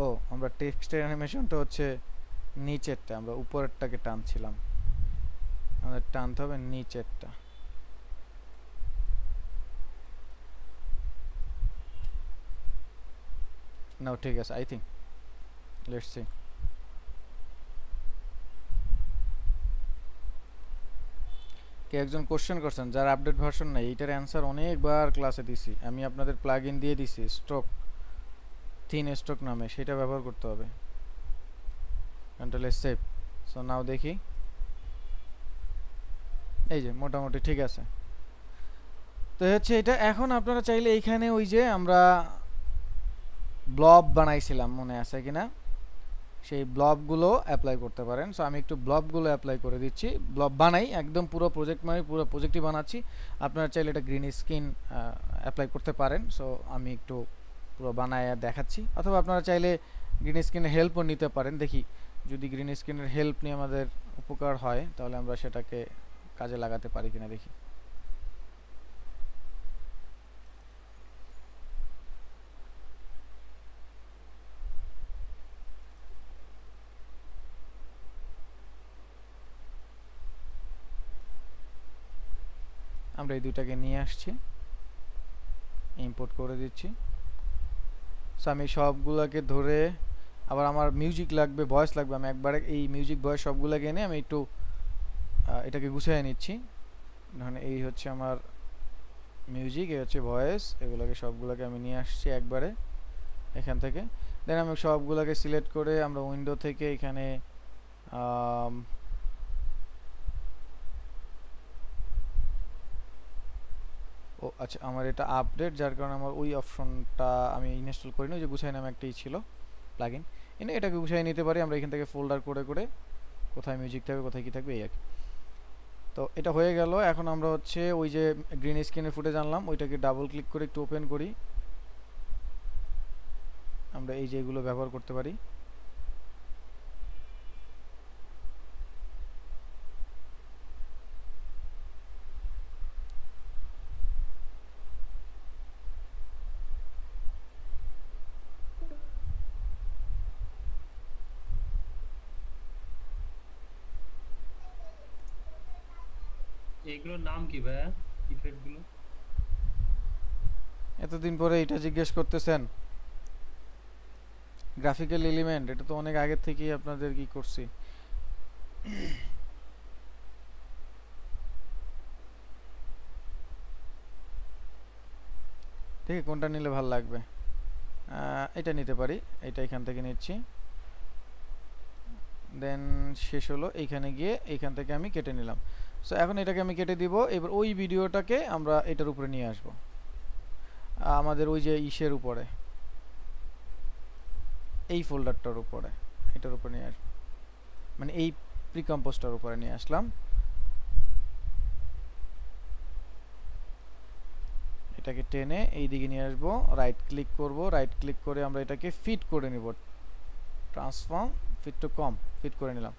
ও আমরা টেক্সটের অ্যানিমেশনটা হচ্ছে নিচেরটা, আমরা উপরেরটাকে টানছিলাম, আমাদের টানতে হবে নিচেরটা। নাও ঠিক আছে, আই থিঙ্ক, লেটস সি। কে একজন কোশ্চেন করছেন যার আপডেট ভার্সন নাই, এইটার অ্যান্সার অনেকবার ক্লাসে দিছি আমি, আপনাদের প্লাগইন দিয়ে দিছি স্ট্রোক, থিন স্ট্রোক নামে, সেটা ব্যবহার করতে হবে। Control S save. So now দেখি, এই যে মোটামুটি ঠিক আছে। তো হচ্ছে এটা এখন আপনারা চাইলে এইখানে ওই যে আমরা ব্লব বানাইছিলাম মনে আছে কিনা, সেই ব্লবগুলো অ্যাপ্লাই করতে পারেন। সো আমি একটু ব্লবগুলো অ্যাপ্লাই করে দিচ্ছি, ব্লব বানাই একদম পুরো প্রজেক্ট, মানে পুরো প্রজেক্টই বানাচ্ছি। আপনারা চাইলে এটা গ্রিন স্ক্রিন অ্যাপ্লাই করতে পারেন। সো আমি একটু পুরো বানায় দেখাচ্ছি, অথবা আপনারা চাইলে গ্রিন স্ক্রিনের হেল্পও নিতে পারেন। দেখি যদি গ্রিন স্ক্রিনের হেল্প নিয়ে আমাদের উপকার হয় তাহলে আমরা সেটাকে কাজে লাগাতে পারি কিনা দেখি। আমরা এই দুইটাকে নিয়ে আসছি, ইম্পোর্ট করে দিচ্ছি। সো আমি সবগুলোকে ধরে, আবার আমার মিউজিক লাগবে, ভয়েস লাগবে, আমি একবারে এই মিউজিক ভয়েস সবগুলোকে এনে আমি একটু এটাকে গুছিয়ে নিচ্ছি। মানে এই হচ্ছে আমার মিউজিক, এই হচ্ছে ভয়েস, এগুলোকে সবগুলোকে আমি নিয়ে আসছি একবারে এখান থেকে। দেন আমি সবগুলোকে সিলেক্ট করে আমরা উইন্ডো থেকে এখানে ও আচ্ছা আমার এটা আপডেট, যার কারণে আমার ওই অপশনটা আমি ইনস্টল করিনি, ওই যে গুছাই নামে একটাই ছিল প্লাগইন, এনে এটাকে গুছাই নিতে পারি আমরা এখান থেকে ফোল্ডার করে করে, কোথায় মিউজিক থাকবে কোথায় কি থাকবে এই আর কি। তো এটা হয়ে গেল। এখন আমরা হচ্ছে ওই যে গ্রিন স্ক্রিনের ফুটেজ আনলাম, ওইটাকে ডাবল ক্লিক করে একটু ওপেন করি, আমরা এই যে এগুলো ব্যবহার করতে পারি। এগুলোর নাম কি ভাইয়া, ইফেক্ট গুলো? এতদিন পরে এটা জিজ্ঞেস করতেছেন, গ্রাফিক্যাল এলিমেন্ট, এটা তো অনেক আগের থেকেই আপনাদের কি করছি। ঠিক আছে, কোনটা নিলে ভালো লাগবে? এটা নিতে পারি, এটা এখান থেকে নিচ্ছি। দেন শেষ হলো, এইখানে গিয়ে এইখান থেকে আমি কেটে নিলাম। সো এখন এটাকে আমি কেটে দিব। এবার ওই ভিডিওটাকে আমরা এটার উপরে নিয়ে আসব, আমাদের ওই যে ইসের উপরে, এই ফোল্ডারটার উপরে, এটার উপরে নিয়ে আসবো, মানে এই প্রিকম্পোজটার উপরে নিয়ে আসলাম। এটাকে টেনে এই দিকে নিয়ে আসবো, রাইট ক্লিক করব, রাইট ক্লিক করে আমরা এটাকে ফিট করে নিব, ট্রান্সফর্ম ফিট টু কম, ফিট করে নিলাম।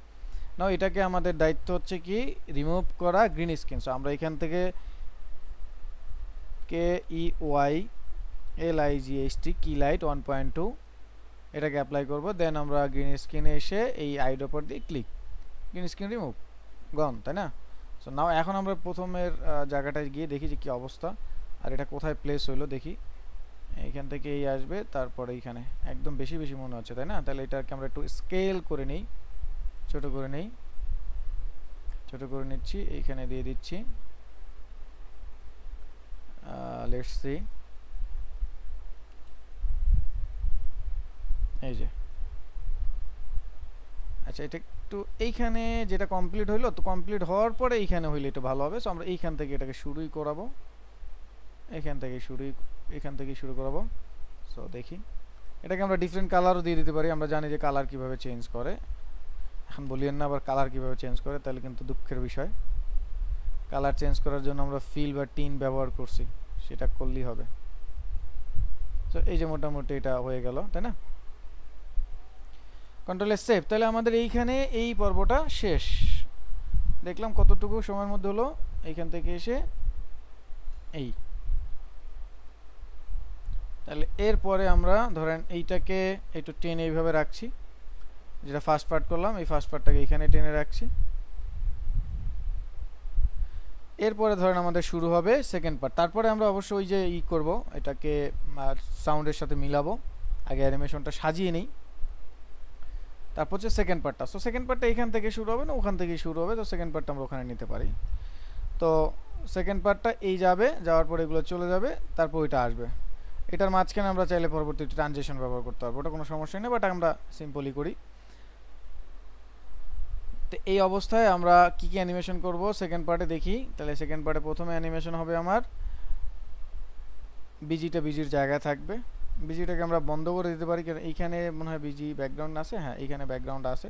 নাও এটাকে আমাদের দায়িত্ব হচ্ছে কি রিমুভ করা গ্রিন স্ক্রিন। সো আমরা এখান থেকে KEYLIGHT কি লাইট 1.2 এটাকে অ্যাপ্লাই করব। দেন আমরা গ্রিন স্ক্রিনে এসে এই আইড্রপার দিয়ে ক্লিক, গ্রিন স্ক্রিন রিমুভ, গন, তাই না? সো নাও এখন আমরা প্রথমের জায়গাটায় গিয়ে দেখি যে কি অবস্থা। আর এটা কোথায় প্লেস হইলো দেখি, এইখান থেকে এই আসবে, তারপরে এইখানে একদম বেশি বেশি মনে হচ্ছে, তাই না? তাহলে এটাকে আমরা একটু স্কেল করে নিই, ছোট করে নেই, ছোট করে নিচ্ছি, এইখানে দিয়ে দিচ্ছি। লেটস সি, এই যে আচ্ছা, এটা একটু এইখানে যেটা কমপ্লিট হইলো, তো কমপ্লিট হওয়ার পরে এইখানে হইলে একটু ভালো হবে। সো আমরা এইখান থেকে এটাকে শুরুই করাবো, এখান থেকে শুরু করাবো। সো দেখি, এটাকে আমরা ডিফারেন্ট কালারও দিয়ে দিতে পারি। আমরা জানি যে কালার কিভাবে চেঞ্জ করে, এখন বলিয়েন না আবার কালার কিভাবে চেঞ্জ করে, তাহলে কিন্তু দুঃখের বিষয়। কালার চেঞ্জ করার জন্য আমরা ফিল বা টিন ব্যবহার করছি, সেটা করলেই হবে। তো এই যে মোটামুটি এটা হয়ে গেল, তাই না? Control save. তাহলে আমাদের এইখানে এই পর্বটা শেষ। দেখলাম কতটুকু সময়ের মধ্যে হলো, এইখান থেকে এসে এই। তাহলে এরপরে আমরা ধরেন এইটাকে একটু টেনে এইভাবে রাখছি, যেটা ফার্স্ট পার্ট করলাম, এই ফার্স্ট পার্টটাকে এইখানে টেনে রাখছি। এরপরে ধরেন আমাদের শুরু হবে সেকেন্ড পার্ট। তারপরে আমরা অবশ্যই ওই যে করব, এটাকে সাউন্ডের সাথে মিলাবো। আগে অ্যানিমেশনটা সাজিয়ে নিই, তারপর হচ্ছে সেকেন্ড পার্টটা। সো সেকেন্ড পার্টটা এখান থেকে শুরু হবে না ওখান থেকেই শুরু হবে, তো সেকেন্ড পার্টটা আমরা ওখানে নিতে পারি। তো সেকেন্ড পার্টটা এই যাবে, যাওয়ার পর এগুলো চলে যাবে, তারপর ওইটা আসবে। এটার মাঝখানে আমরা চাইলে পরবর্তী ট্রানজিশন ব্যবহার করতে পারবো, ওটা কোনো সমস্যা নেই, বাট আমরা সিম্পলি করি। তো এই অবস্থায় আমরা কি কি অ্যানিমেশন করব সেকেন্ড পার্টে দেখি। তাহলে সেকেন্ড পার্টে প্রথমে অ্যানিমেশন হবে আমার বিজিটা বিজির জায়গায় থাকবে। বিজিটাকে আমরা বন্ধ করে দিতে পারি, কারণ এইখানে মনে হয় বিজি ব্যাকগ্রাউন্ড আছে, হ্যাঁ এইখানে ব্যাকগ্রাউন্ড আছে।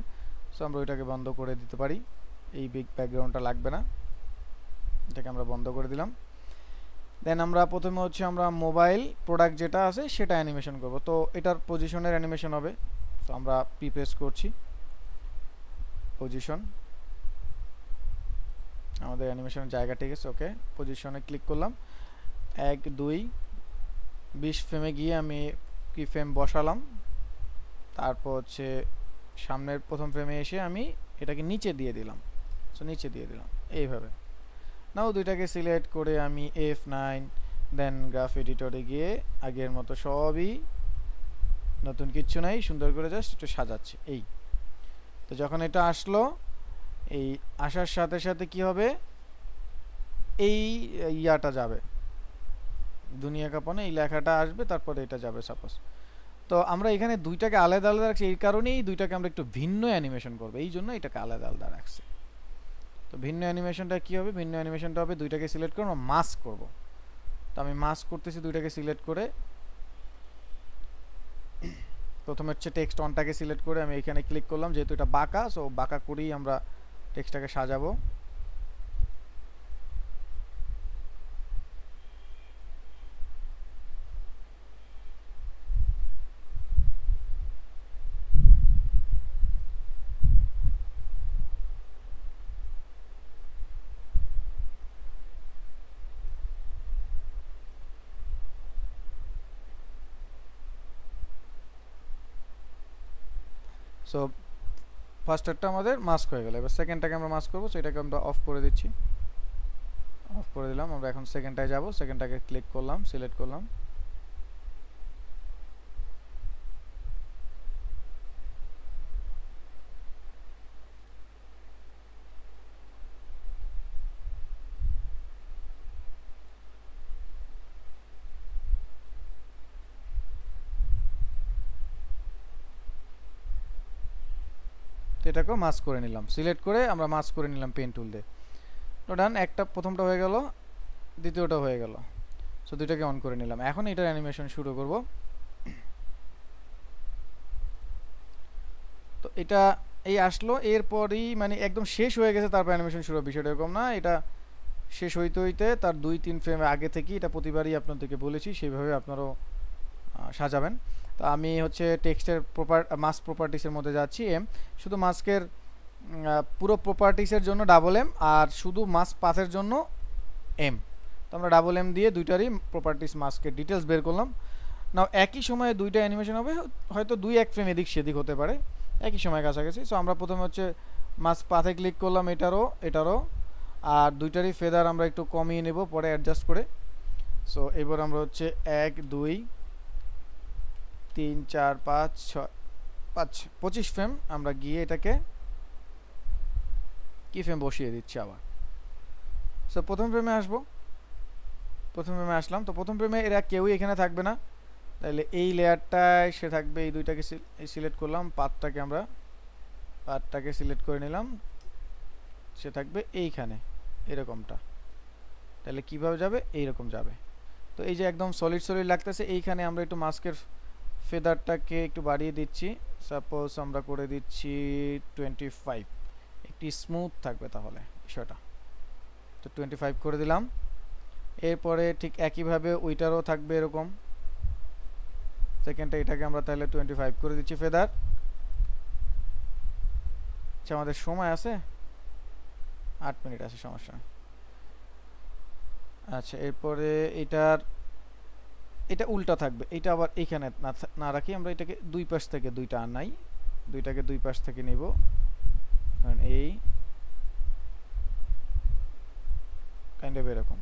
সো আমরা ওইটাকে বন্ধ করে দিতে পারি, এই বিগ ব্যাকগ্রাউন্ডটা লাগবে না, এটাকে আমরা বন্ধ করে দিলাম। দেন আমরা প্রথমে হচ্ছে আমরা মোবাইল প্রোডাক্ট যেটা আছে সেটা অ্যানিমেশন করব। তো এটার পজিশনের অ্যানিমেশন হবে। সো আমরা পি প্রেস করছি, পজিশন, আমাদের অ্যানিমেশনের জায়গা ঠিক আছে, ওকে। পজিশনে ক্লিক করলাম, 1 2 20 ফ্রেমে গিয়ে আমি কি ফ্রেম বসালাম, তারপর হচ্ছে সামনের প্রথম ফ্রেমে এসে আমি এটাকে নিচে দিয়ে দিলাম। সো নিচে দিয়ে দিলাম এইভাবে। নাও দুইটাকে সিলেক্ট করে আমি F9, দেন গ্রাফ এডিটরে গিয়ে আগের মতো সবই, নতুন কিচ্ছু নাই, সুন্দর করে জাস্ট একটু সাজাচ্ছি এই। তো যখন এটা আসলো, এই আসার সাথে সাথে কি হবে, এই ইয়াটা যাবে, দুনিয়া কাঁপানো এই লেখাটা আসবে, তারপরে এটা যাবে সাপোজ। তো আমরা এখানে দুইটাকে আলাদা আলাদা রাখছি, এই কারণেই দুইটাকে আমরা একটু ভিন্ন অ্যানিমেশন করবো, এই জন্য এটাকে আলাদা আলাদা রাখছি। তো ভিন্ন অ্যানিমেশনটা কি হবে, ভিন্ন অ্যানিমেশনটা হবে দুইটাকে সিলেক্ট করে আমরা মাস্ক করব। তো আমি মাস্ক করতেছি, দুইটাকে সিলেক্ট করে প্রথমে হচ্ছে টেক্সট অনটাকে সিলেক্ট করে আমি এখানে ক্লিক করলাম, যেহেতু এটা বাঁকা, সো বাঁকা করেই আমরা টেক্সটটাকে সাজাবো। সো ফার্স্টারটা আমাদের মাস্ক হয়ে গেল। এবার সেকেন্ডটাকে আমরা মাস্ক করবো, সেটাকে আমরা অফ করে দিচ্ছি, অফ করে দিলাম। আমরা এখন সেকেন্ডটায় যাব, সেকেন্ডটাকে ক্লিক করলাম, সিলেক্ট করলাম, তো এটাকেও মাস্ক করে নিলাম, সিলেক্ট করে আমরা মাস্ক করে নিলাম পেন টুল দিয়ে। তো ডান, একটা প্রথমটা হয়ে গেল, দ্বিতীয়টা হয়ে গেল। সো দুইটাকে অন করে নিলাম। এখন এটার অ্যানিমেশন শুরু করব। তো এটা এই আসলো, এরপরই মানে একদম শেষ হয়ে গেছে, তারপর অ্যানিমেশন শুরু হবে, বিষয়টা এরকম না। এটা শেষ হইতে হইতে তার 2-3 ফ্রেম আগে থেকেই, এটা প্রতিবারই আপনাদেরকে বলেছি, সেইভাবে আপনারাও সাজাবেন। তো আমি হচ্ছে টেক্সটের মাস্ক প্রপার্টিসের মধ্যে যাচ্ছি, শুধু মাস্কের পুরো প্রপার্টিসের জন্য M, আর শুধু মাস্ক পাথের জন্য M। তো আমরা M দিয়ে দুইটারই প্রপার্টিস মাস্কের ডিটেলস বের করলাম। নাও একই সময়ে দুইটা অ্যানিমেশন হবে, হয়তো 2-1 ফ্রেম এদিক সেদিক হতে পারে, একই সময় কাছাকাছি। সো আমরা প্রথমে হচ্ছে মাস্ক পাথে ক্লিক করলাম, এটারও, আর দুইটারই ফেদার আমরা একটু কমিয়ে নেব পরে অ্যাডজাস্ট করে। সো এবার আমরা হচ্ছে 1 2 3 4 5 6 5 25 ফ্রেম আমরা গিয়ে এটাকে কি ফ্রেম বসিয়ে দিচ্ছি আবার। সো প্রথম ফ্রেমে আসবো, প্রথম ফ্রেমে আসলাম। তো প্রথম ফ্রেমে এরা কেউই এখানে থাকবে না, তাহলে এই লেয়ারটায় সে থাকবে। এই দুইটাকে সিলেক্ট করলাম, পাথটাকে সিলেক্ট করে নিলাম, সে থাকবে এইখানে এরকমটা। তাহলে কিভাবে যাবে? এইরকম যাবে। তো এই যে একদম সলিড সলিড লাগতেছে, এইখানে আমরা একটু মাস্কের ফেদারটাকে একটু বাড়িয়ে দিচ্ছি। সাপোজ আমরা করে দিচ্ছি 25, একটি স্মুথ থাকবে তাহলে বিষয়টা। তো 25 করে দিলাম। এরপরে ঠিক একইভাবে ওইটারও থাকবে এরকম। সেকেন্ডটা এটাকে আমরা তাহলে 25 করে দিচ্ছি ফেদার। আচ্ছা, আমাদের সময় আছে 8 মিনিট আছে, সমস্যা নেই। আচ্ছা, এরপরে এটা উল্টা থাকবে, এটা আবার এইখানে না রাখি, আমরা এটাকে দুই পাশ থেকে দুইটা আনাই, দুইটাকে দুই পাশ থেকে নিব। কারণ এই কাইন্ড অফ এরকম।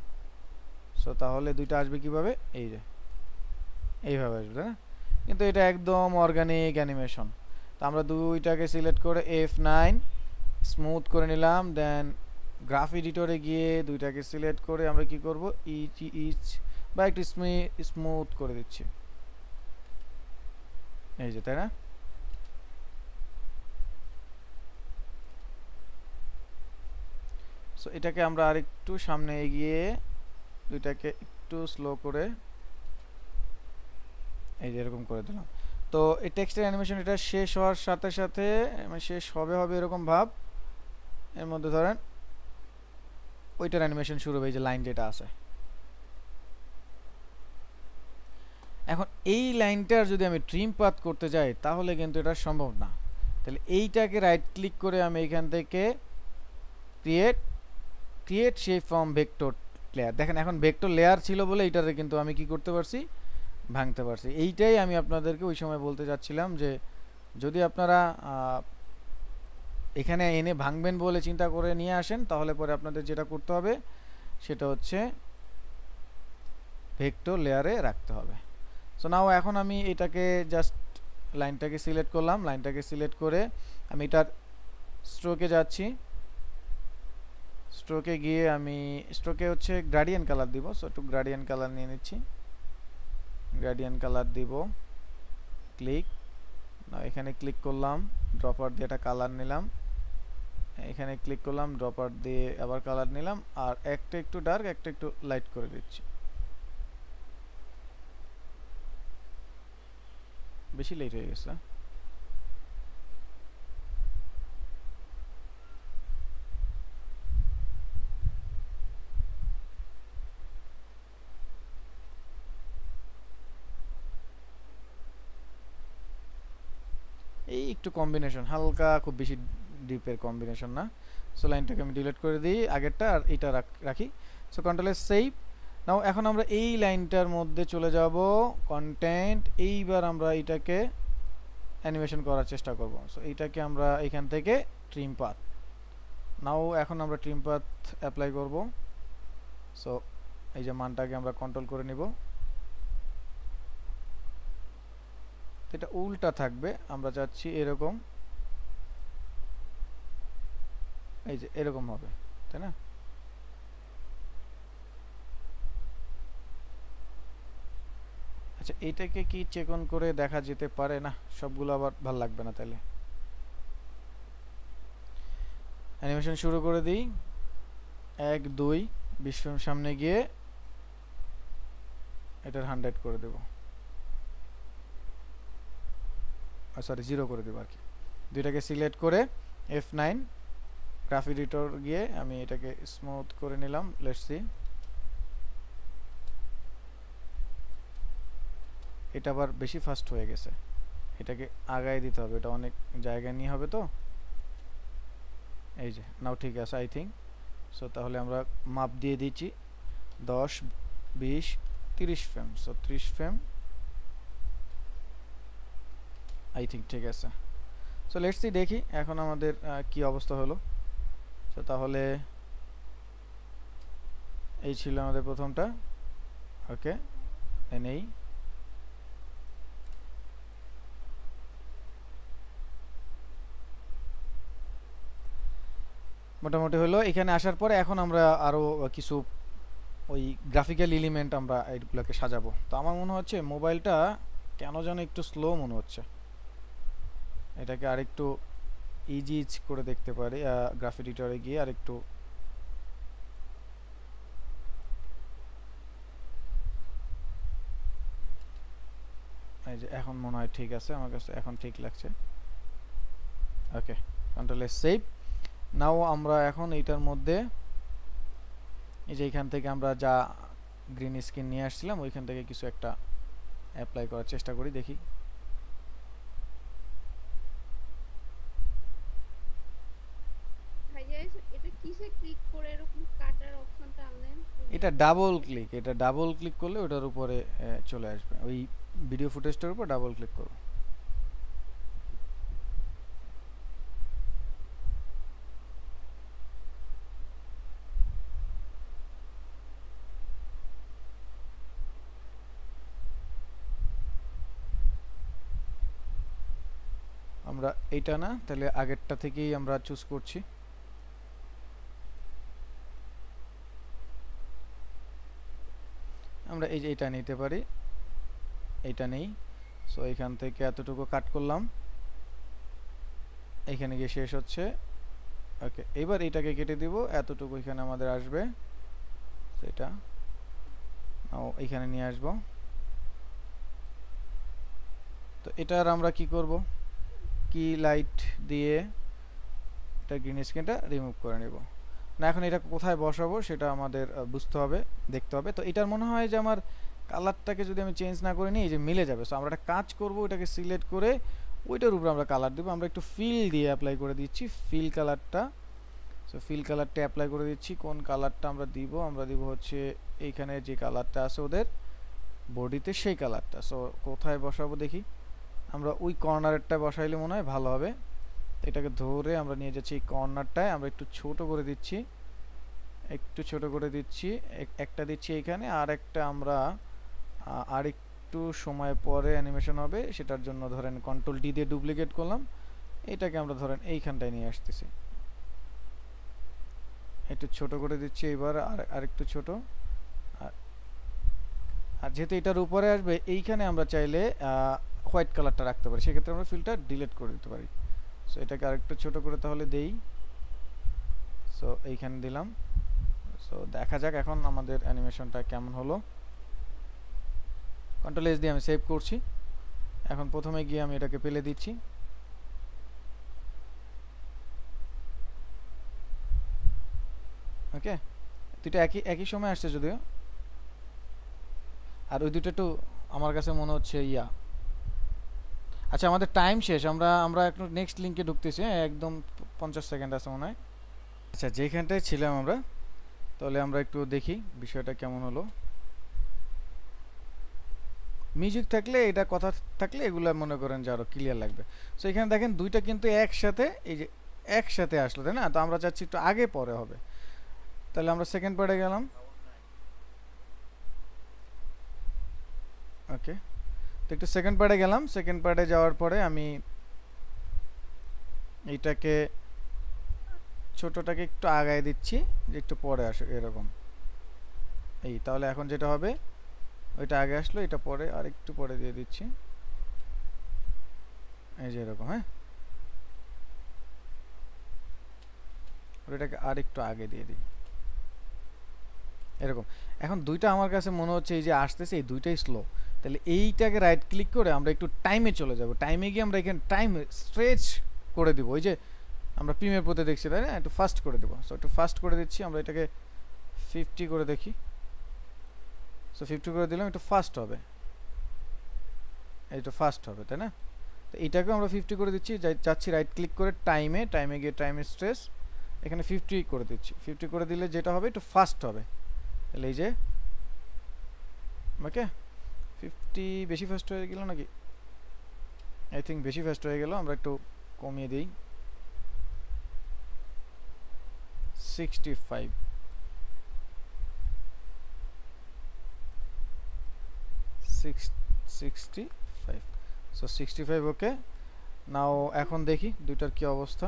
সো তাহলে দুইটা আসবে কিভাবে? এই যে এইভাবে আসবে, তাই না? কিন্তু এটা একদম অর্গানিক অ্যানিমেশন। তো আমরা দুইটাকে সিলেক্ট করে F9 স্মুথ করে নিলাম। দেন গ্রাফ এডিটরে গিয়ে দুইটাকে সিলেক্ট করে আমরা কি করব? ইচ বা একটু স্মুথ করে দিচ্ছি, এই যে, তাই না? সো এটাকে আমরা আরেকটু সামনে এগিয়ে দুইটাকে একটু স্লো করে এই যে এরকম করে দিলাম। তো এই টেক্সটের অ্যানিমেশন এটা শেষ হওয়ার সাথে সাথে শেষ হবে এরকম ভাব। এর মধ্যে ধরেন ওইটার অ্যানিমেশন শুরু হবে, এই যে লাইন যেটা আছে। এখন এই লাইনটার যদি আমি ট্রিম পাথ করতে যাই তাহলে কিন্তু এটা সম্ভব না। তাহলে এইটাকে রাইট ক্লিক করে আমি এখান থেকে create shape from vector layer. দেখেন এখন ভেক্টর লেয়ার ছিল বলে এইটারে কিন্তু আমি কি করতে পারছি? ভাঙতে পারছি। এইটাই আমি আপনাদেরকে ওই সময় বলতে চাচ্ছিলাম যে যদি আপনারা এখানে এনে ভাঙবেন বলে চিন্তা করে নিয়ে আসেন, তাহলে পরে আপনাদের যেটা করতে হবে সেটা হচ্ছে ভেক্টর লেয়ারে রাখতে হবে। সো নাও এখন আমি এটাকে জাস্ট লাইনটাকে সিলেক্ট করলাম, লাইনটাকে সিলেক্ট করে আমি এটার স্ট্রোকে যাচ্ছি। স্ট্রোকে গিয়ে আমি স্ট্রোকে হচ্ছে গ্রেডিয়েন্ট কালার দিব। সো একটু গ্রেডিয়েন্ট কালার নিয়ে নিচ্ছি, গ্রেডিয়েন্ট কালার দিব, ক্লিক। না, এখানে ক্লিক করলাম, ড্রপার দিয়ে একটা কালার নিলাম, এখানে ক্লিক করলাম, ড্রপার দিয়ে আবার কালার নিলাম, আর একটা একটু ডার্ক একটা একটু লাইট করে দিচ্ছি। বেশি লেট হয়ে গেছে। এই একটু কম্বিনেশন হালকা, খুব বেশি ডিপের কম্বিনেশন না। সো লাইনটাকে আমি ডিলিট করে দিই, আগেরটা আর এটা রাখি। So control S save. Now এখন আমরা এই লাইনটার মধ্যে চলে যাব কন্টেন্ট। এইবার আমরা এটাকে অ্যানিমেশন করার চেষ্টা করব। সো এইটাকে আমরা এখান থেকে ট্রিম পাথ। নাও এখন আমরা ট্রিম পাথ অ্যাপ্লাই করব। সো এই যে মানটাকে আমরা কন্ট্রোল করে নিব। এটা উল্টা থাকবে, আমরা চাচ্ছি এরকম, এই যে এরকম হবে, তাই না? আচ্ছা, এইটাকে কি চেক অন করে দেখা যেতে পারে? না, সবগুলো আবার ভাল লাগবে না। তাহলে অ্যানিমেশন শুরু করে দিই। 1 2 20 ফ্রেম সামনে গিয়ে এটার 100 করে দেব, সরি 0 করে দেব আর কি। দুইটাকে সিলেক্ট করে F9 গ্রাফ এডিটর গিয়ে আমি এটাকে স্মুথ করে নিলাম। লেটস সি, এটা আবার বেশি ফাস্ট হয়ে গেছে, এটাকে আগায় দিতে হবে, এটা অনেক জায়গা নিয়ে হবে। তো এই যে নাও ঠিক আছে আই থিঙ্ক। সো তাহলে আমরা মাপ দিয়ে দিচ্ছি 10 20 30 frame. So 30 frame I think ঠিক আছে। সো লেটস সি, দেখি এখন আমাদের কি অবস্থা হলো। সো তাহলে এই ছিল আমাদের প্রথমটা। ওকে নেই মোটামুটি হলো এখানে আসার পরে এখন আমরা আরো কিছু ওই গ্রাফিক্যাল এলিমেন্ট আমরা এইগুলোকে সাজাবো তো আমার মনে হচ্ছে মোবাইলটা কেন যেন একটু স্লো মনে হচ্ছে এটাকে আরেকটু ইজি করে দেখতে পারি গ্রাফিক এডিটরে গিয়ে আরেকটু এই যে এখন মনে হয় ঠিক আছে আমার কাছে এখন ঠিক লাগছে ওকে কন্ট্রোল এস সেভ নাও আমরা এখন এইটার মধ্যে এই যে এখান থেকে আমরা যা গ্রিন স্ক্রিন নিয়ে আসছিলাম ওইখান থেকে কিছু একটা অ্যাপ্লাই করার চেষ্টা করি দেখি ভাইয়া এটা কিসে ক্লিক করে এরকম কাটার অপশনটা আনলেন? এটা ডাবল ক্লিক করলে ওটার উপরে চলে আসবে ওই ভিডিও ফুটেজটার উপর ডাবল ক্লিক করো আমরা এইটা না তাহলে আগেরটা থেকেই আমরা চুজ করছি আমরা এই যে এটা নিতে পারি এইটা নেই সো এখান থেকে এতটুকু কাট করলাম এখানে গিয়ে শেষ হচ্ছে ওকে এবার এটাকে কেটে দিব এতটুকু এখানে আমাদের আসবে সেটা নাও এখানে নিয়ে আসবো তো এটার আমরা কি করব কি লাইট দিয়ে এটা গ্রিন স্ক্রিনটা রিমুভ করে নেব না এখন এটা কোথায় বসাবো সেটা আমাদের বুঝতে হবে দেখতে হবে তো এটার মনে হয় যে আমার কালারটাকে যদি আমি চেঞ্জ না করে নিই এই যে মিলে যাবে সো আমরা একটা কাজ করব এটাকে সিলেক্ট করে ওইটার উপরে আমরা কালার দেব আমরা একটু ফিল দিয়ে অ্যাপ্লাই করে দিচ্ছি ফিল কালারটা সো ফিল কালারটা অ্যাপ্লাই করে দিচ্ছি কোন কালারটা আমরা দিব হচ্ছে এইখানে যে কালারটা আছে ওদের বডিতে সেই কালারটা সো কোথায় বসাবো দেখি আমরা ওই কর্নারেরটা বসাইলে মনে হয় ভালো হবে এটাকে ধরে আমরা নিয়ে যাচ্ছি এই কর্নারটায় আমরা একটু ছোট করে দিচ্ছি একটা দিচ্ছি এখানে আর একটা আমরা আর একটু সময় পরে অ্যানিমেশন হবে সেটার জন্য ধরেন কন্ট্রোল ডি দিয়ে ডুপ্লিকেট করলাম এটাকে আমরা ধরেন এইখানটায় নিয়ে আসতেছি একটু ছোট করে দিচ্ছি এবার আর একটু ছোট আর যেহেতু এটার উপরে আসবে এইখানে আমরা চাইলে হোয়াইট কালারটা রাখতে পারি সেক্ষেত্রে আমরা ফিল্টার ডিলিট করে দিতে পারি সো এটাকে আরেকটু ছোট করে তাহলে দেই সো এইখানে দিলাম সো দেখা যাক এখন আমাদের অ্যানিমেশনটা কেমন হলো কন্ট্রোল এস দিয়ে আমি সেভ করছি এখন প্রথমে গিয়ে আমি এটাকে ফেলে দিচ্ছি ওকে দুটো একই সময় আসছে যদিও আর ওই দুটো একটু আমার কাছে মনে হচ্ছে আচ্ছা আমাদের টাইম শেষ আমরা একটু নেক্সট লিংকে ঢুকতেছি একদম 50 সেকেন্ড আছে মনে হয় আচ্ছা যেখানটায় ছিলাম আমরা তাহলে আমরা একটু দেখি বিষয়টা কেমন হলো মিউজিক থাকলে এটা কথা থাকলে এগুলা মনে করেন যে আরো ক্লিয়ার লাগবে সো এখানে দেখেন দুইটা কিন্তু একসাথে এই যে একসাথে আসলো তাই না তো আমরা চাচ্ছি একটু আগে পরে হবে তাহলে আমরা সেকেন্ড পার্টে গেলাম ওকে তো একটু সেকেন্ড পার্টে গেলাম সেকেন্ড পার্টে যাওয়ার পরে আমি এইটাকে ছোটটাকে একটু আগায় দিচ্ছি যে একটু পরে আসে এরকম এই তাহলে এখন যেটা হবে ওইটা আগে আসলো এটা পরে আর একটু পরে দিয়ে দিচ্ছি এই যে এরকম হ্যাঁ ওইটাকে আর একটু আগে দিয়ে দিই এরকম এখন দুইটা আমার কাছে মনে হচ্ছে এই যে আসতেছে এই দুইটাই স্লো তাহলে এইটাকে রাইট ক্লিক করে আমরা একটু টাইমে চলে যাব টাইমে গিয়ে আমরা এখানে টাইম স্ট্রেচ করে দিব ওই যে আমরা প্রিমিয়ার প্রতে দেখছি তাই না একটু ফাস্ট করে দেব সো একটু ফাস্ট করে দিচ্ছি আমরা এটাকে 50 করে দেখি সো 50 করে দিলাম একটু ফাস্ট হবে একটু ফাস্ট হবে তাই না তো এটাকেও আমরা 50 করে দিচ্ছি যাচ্ছি রাইট ক্লিক করে টাইমে গিয়ে টাইমের স্ট্রেস এখানে 50 করে দিচ্ছি 50 করে দিলে যেটা হবে একটু ফাস্ট হবে তাহলে এই যে ওকে 50 বেশি ফাস্ট হয়ে গেল নাকি আই থিঙ্ক বেশি ফাস্ট হয়ে গেল আমরা একটু কমিয়ে দিই 65 65 সো 65 ওকে নাও এখন দেখি দুইটার কি অবস্থা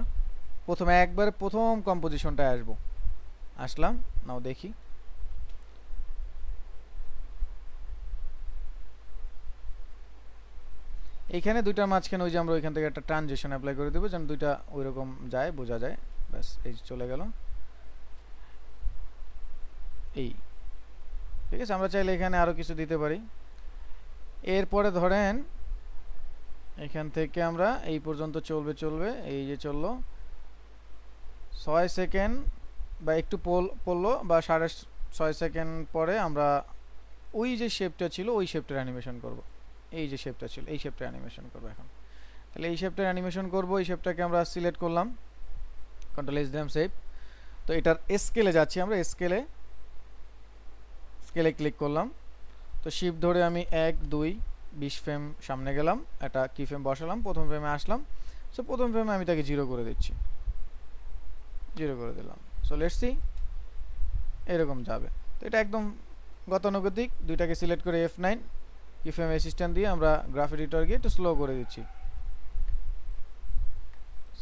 প্রথমে একবারে প্রথম কম্পোজিশনটায় আসবো আসলাম নাও দেখি এইখানে দুইটার মাঝখানে ওই যে আমরা ওইখান থেকে একটা ট্রানজিশন অ্যাপ্লাই করে দেবো যেন দুইটা ওইরকম যায় বোঝা যায় ব্যাস এই যে চলে গেল এই ঠিক আছে আমরা চাইলে এখানে আরো কিছু দিতে পারি এরপরে ধরেন এখান থেকে আমরা এই পর্যন্ত চলবে এই যে চললো 6 সেকেন্ড বা একটু পড়লো বা 6.5 সেকেন্ড পরে আমরা ওই যে শেপটা ছিল ওই শেপটার অ্যানিমেশন করব এই যে শেপটা ছিল এই শেপটার অ্যানিমেশন করব এখন তাহলে এই শেপটার অ্যানিমেশন করব এই শেপটাকে আমরা সিলেক্ট করলাম কন্ট্রোল এস দিলাম শেপ তো এটার স্কেলে যাচ্ছি আমরা স্কেলে ক্লিক করলাম তো শিফট ধরে আমি 1 2 20 ফ্রেম সামনে গেলাম একটা কি ফ্রেম বসালাম প্রথম ফ্রেমে আসলাম সো প্রথম ফ্রেমে আমি তাকে 0 করে দিচ্ছি 0 করে দিলাম সো লেটস সি এরকম যাবে তো এটা একদম গতানুগতিক দুইটাকে সিলেক্ট করে F9 কি ফ্রেম অ্যাসিস্ট্যান্ট দিয়ে আমরা গ্রাফ এডিটর গিয়ে একটু স্লো করে দিচ্ছি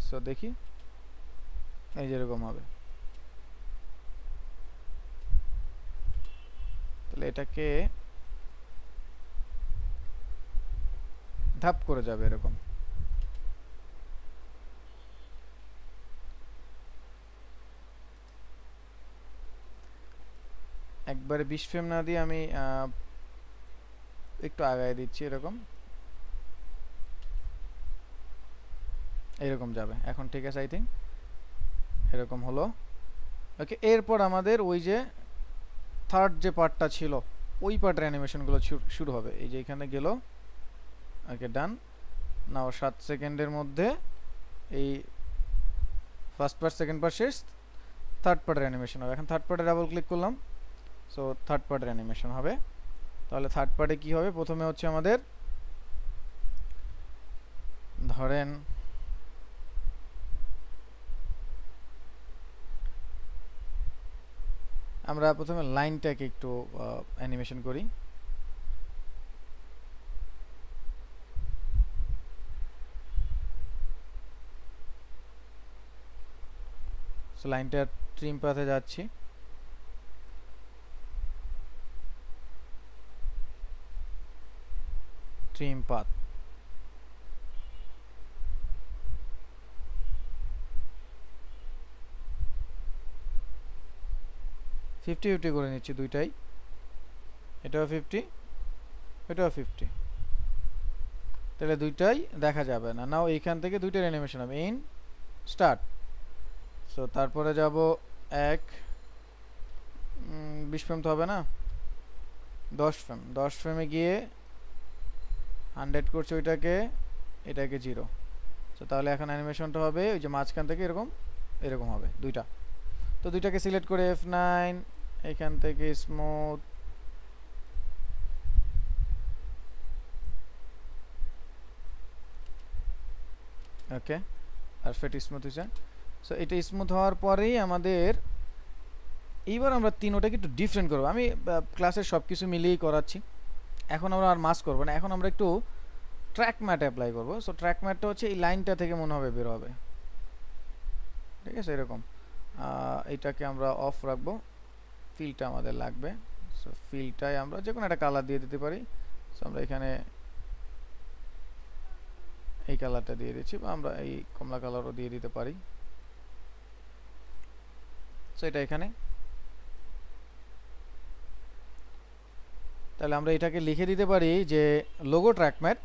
সো দেখি এই যেরকম হবে তাহলে এটাকে ধাপ করে যাবে এরকম একবারে 20 ফ্রেম না দিয়ে আমি একটু আগায় দিচ্ছি এরকম এরকম যাবে এখন ঠিক আছে আই থিংক এরকম হলো ওকে এরপর আমাদের ওই যে থার্ড যে পার্টটা ছিল ওই পার্টের অ্যানিমেশনগুলো শুরু হবে এই যে এখানে গেল ওকে ডান নাও 7 সেকেন্ডের মধ্যে এই ফার্স্ট পার্ট সেকেন্ড পার্ট শেষ থার্ড পার্টের অ্যানিমেশন হবে এখন থার্ড পার্টে ডাবল ক্লিক করলাম সো থার্ড পার্টের অ্যানিমেশন হবে তাহলে থার্ড পার্টে কি হবে প্রথমে হচ্ছে আমাদের ধরেন আমরা প্রথমে লাইনটাকে একটু অ্যানিমেশন করি সো লাইনটা ট্রিম পাথে যাচ্ছি ট্রিম পাথ ফিফটি করে নিচ্ছি দুইটাই এটাও 50 এটাও 50 তাহলে দুইটাই দেখা যাবে না নাও এইখান থেকে দুইটার অ্যানিমেশন হবে ইন স্টার্ট সো তারপরে যাব 20 ফ্রেম তো হবে না 10 ফ্রেমে গিয়ে 100 করছে ওইটাকে এটাকে 0 সো তাহলে এখন অ্যানিমেশনটা হবে ওই যে মাঝখান থেকে এরকম হবে দুইটা তো দুইটাকে সিলেক্ট করে F9 এখান থেকে স্মুথ ওকে আর ফেট স্মুথ হয়েছে সো এটা স্মুথ হওয়ার পরেই আমাদের এইবার আমরা তিনোটাকে একটু ডিফারেন্ট করব আমি ক্লাসের সব কিছু মিলিয়েই করাচ্ছি এখন আমরা আর মাস্ক করব না এখন আমরা একটু ট্র্যাক ম্যাট অ্যাপ্লাই করব সো ট্র্যাক ম্যাটটা হচ্ছে এই লাইনটা থেকে মনে হবে বের হবে ঠিক আছে এরকম এটাকে আমরা অফ রাখবো ফিলটা আমাদের লাগবে সো ফিলটাই আমরা যে কোনো একটা কালার দিয়ে দিতে পারি সো আমরা এখানে এই কালারটা দিয়ে দিচ্ছি বা আমরা এই কমলা কালারও দিয়ে দিতে পারি সো এটা এখানে তাহলে আমরা এটাকে লিখে দিতে পারি যে লোগো ট্র্যাক ম্যাট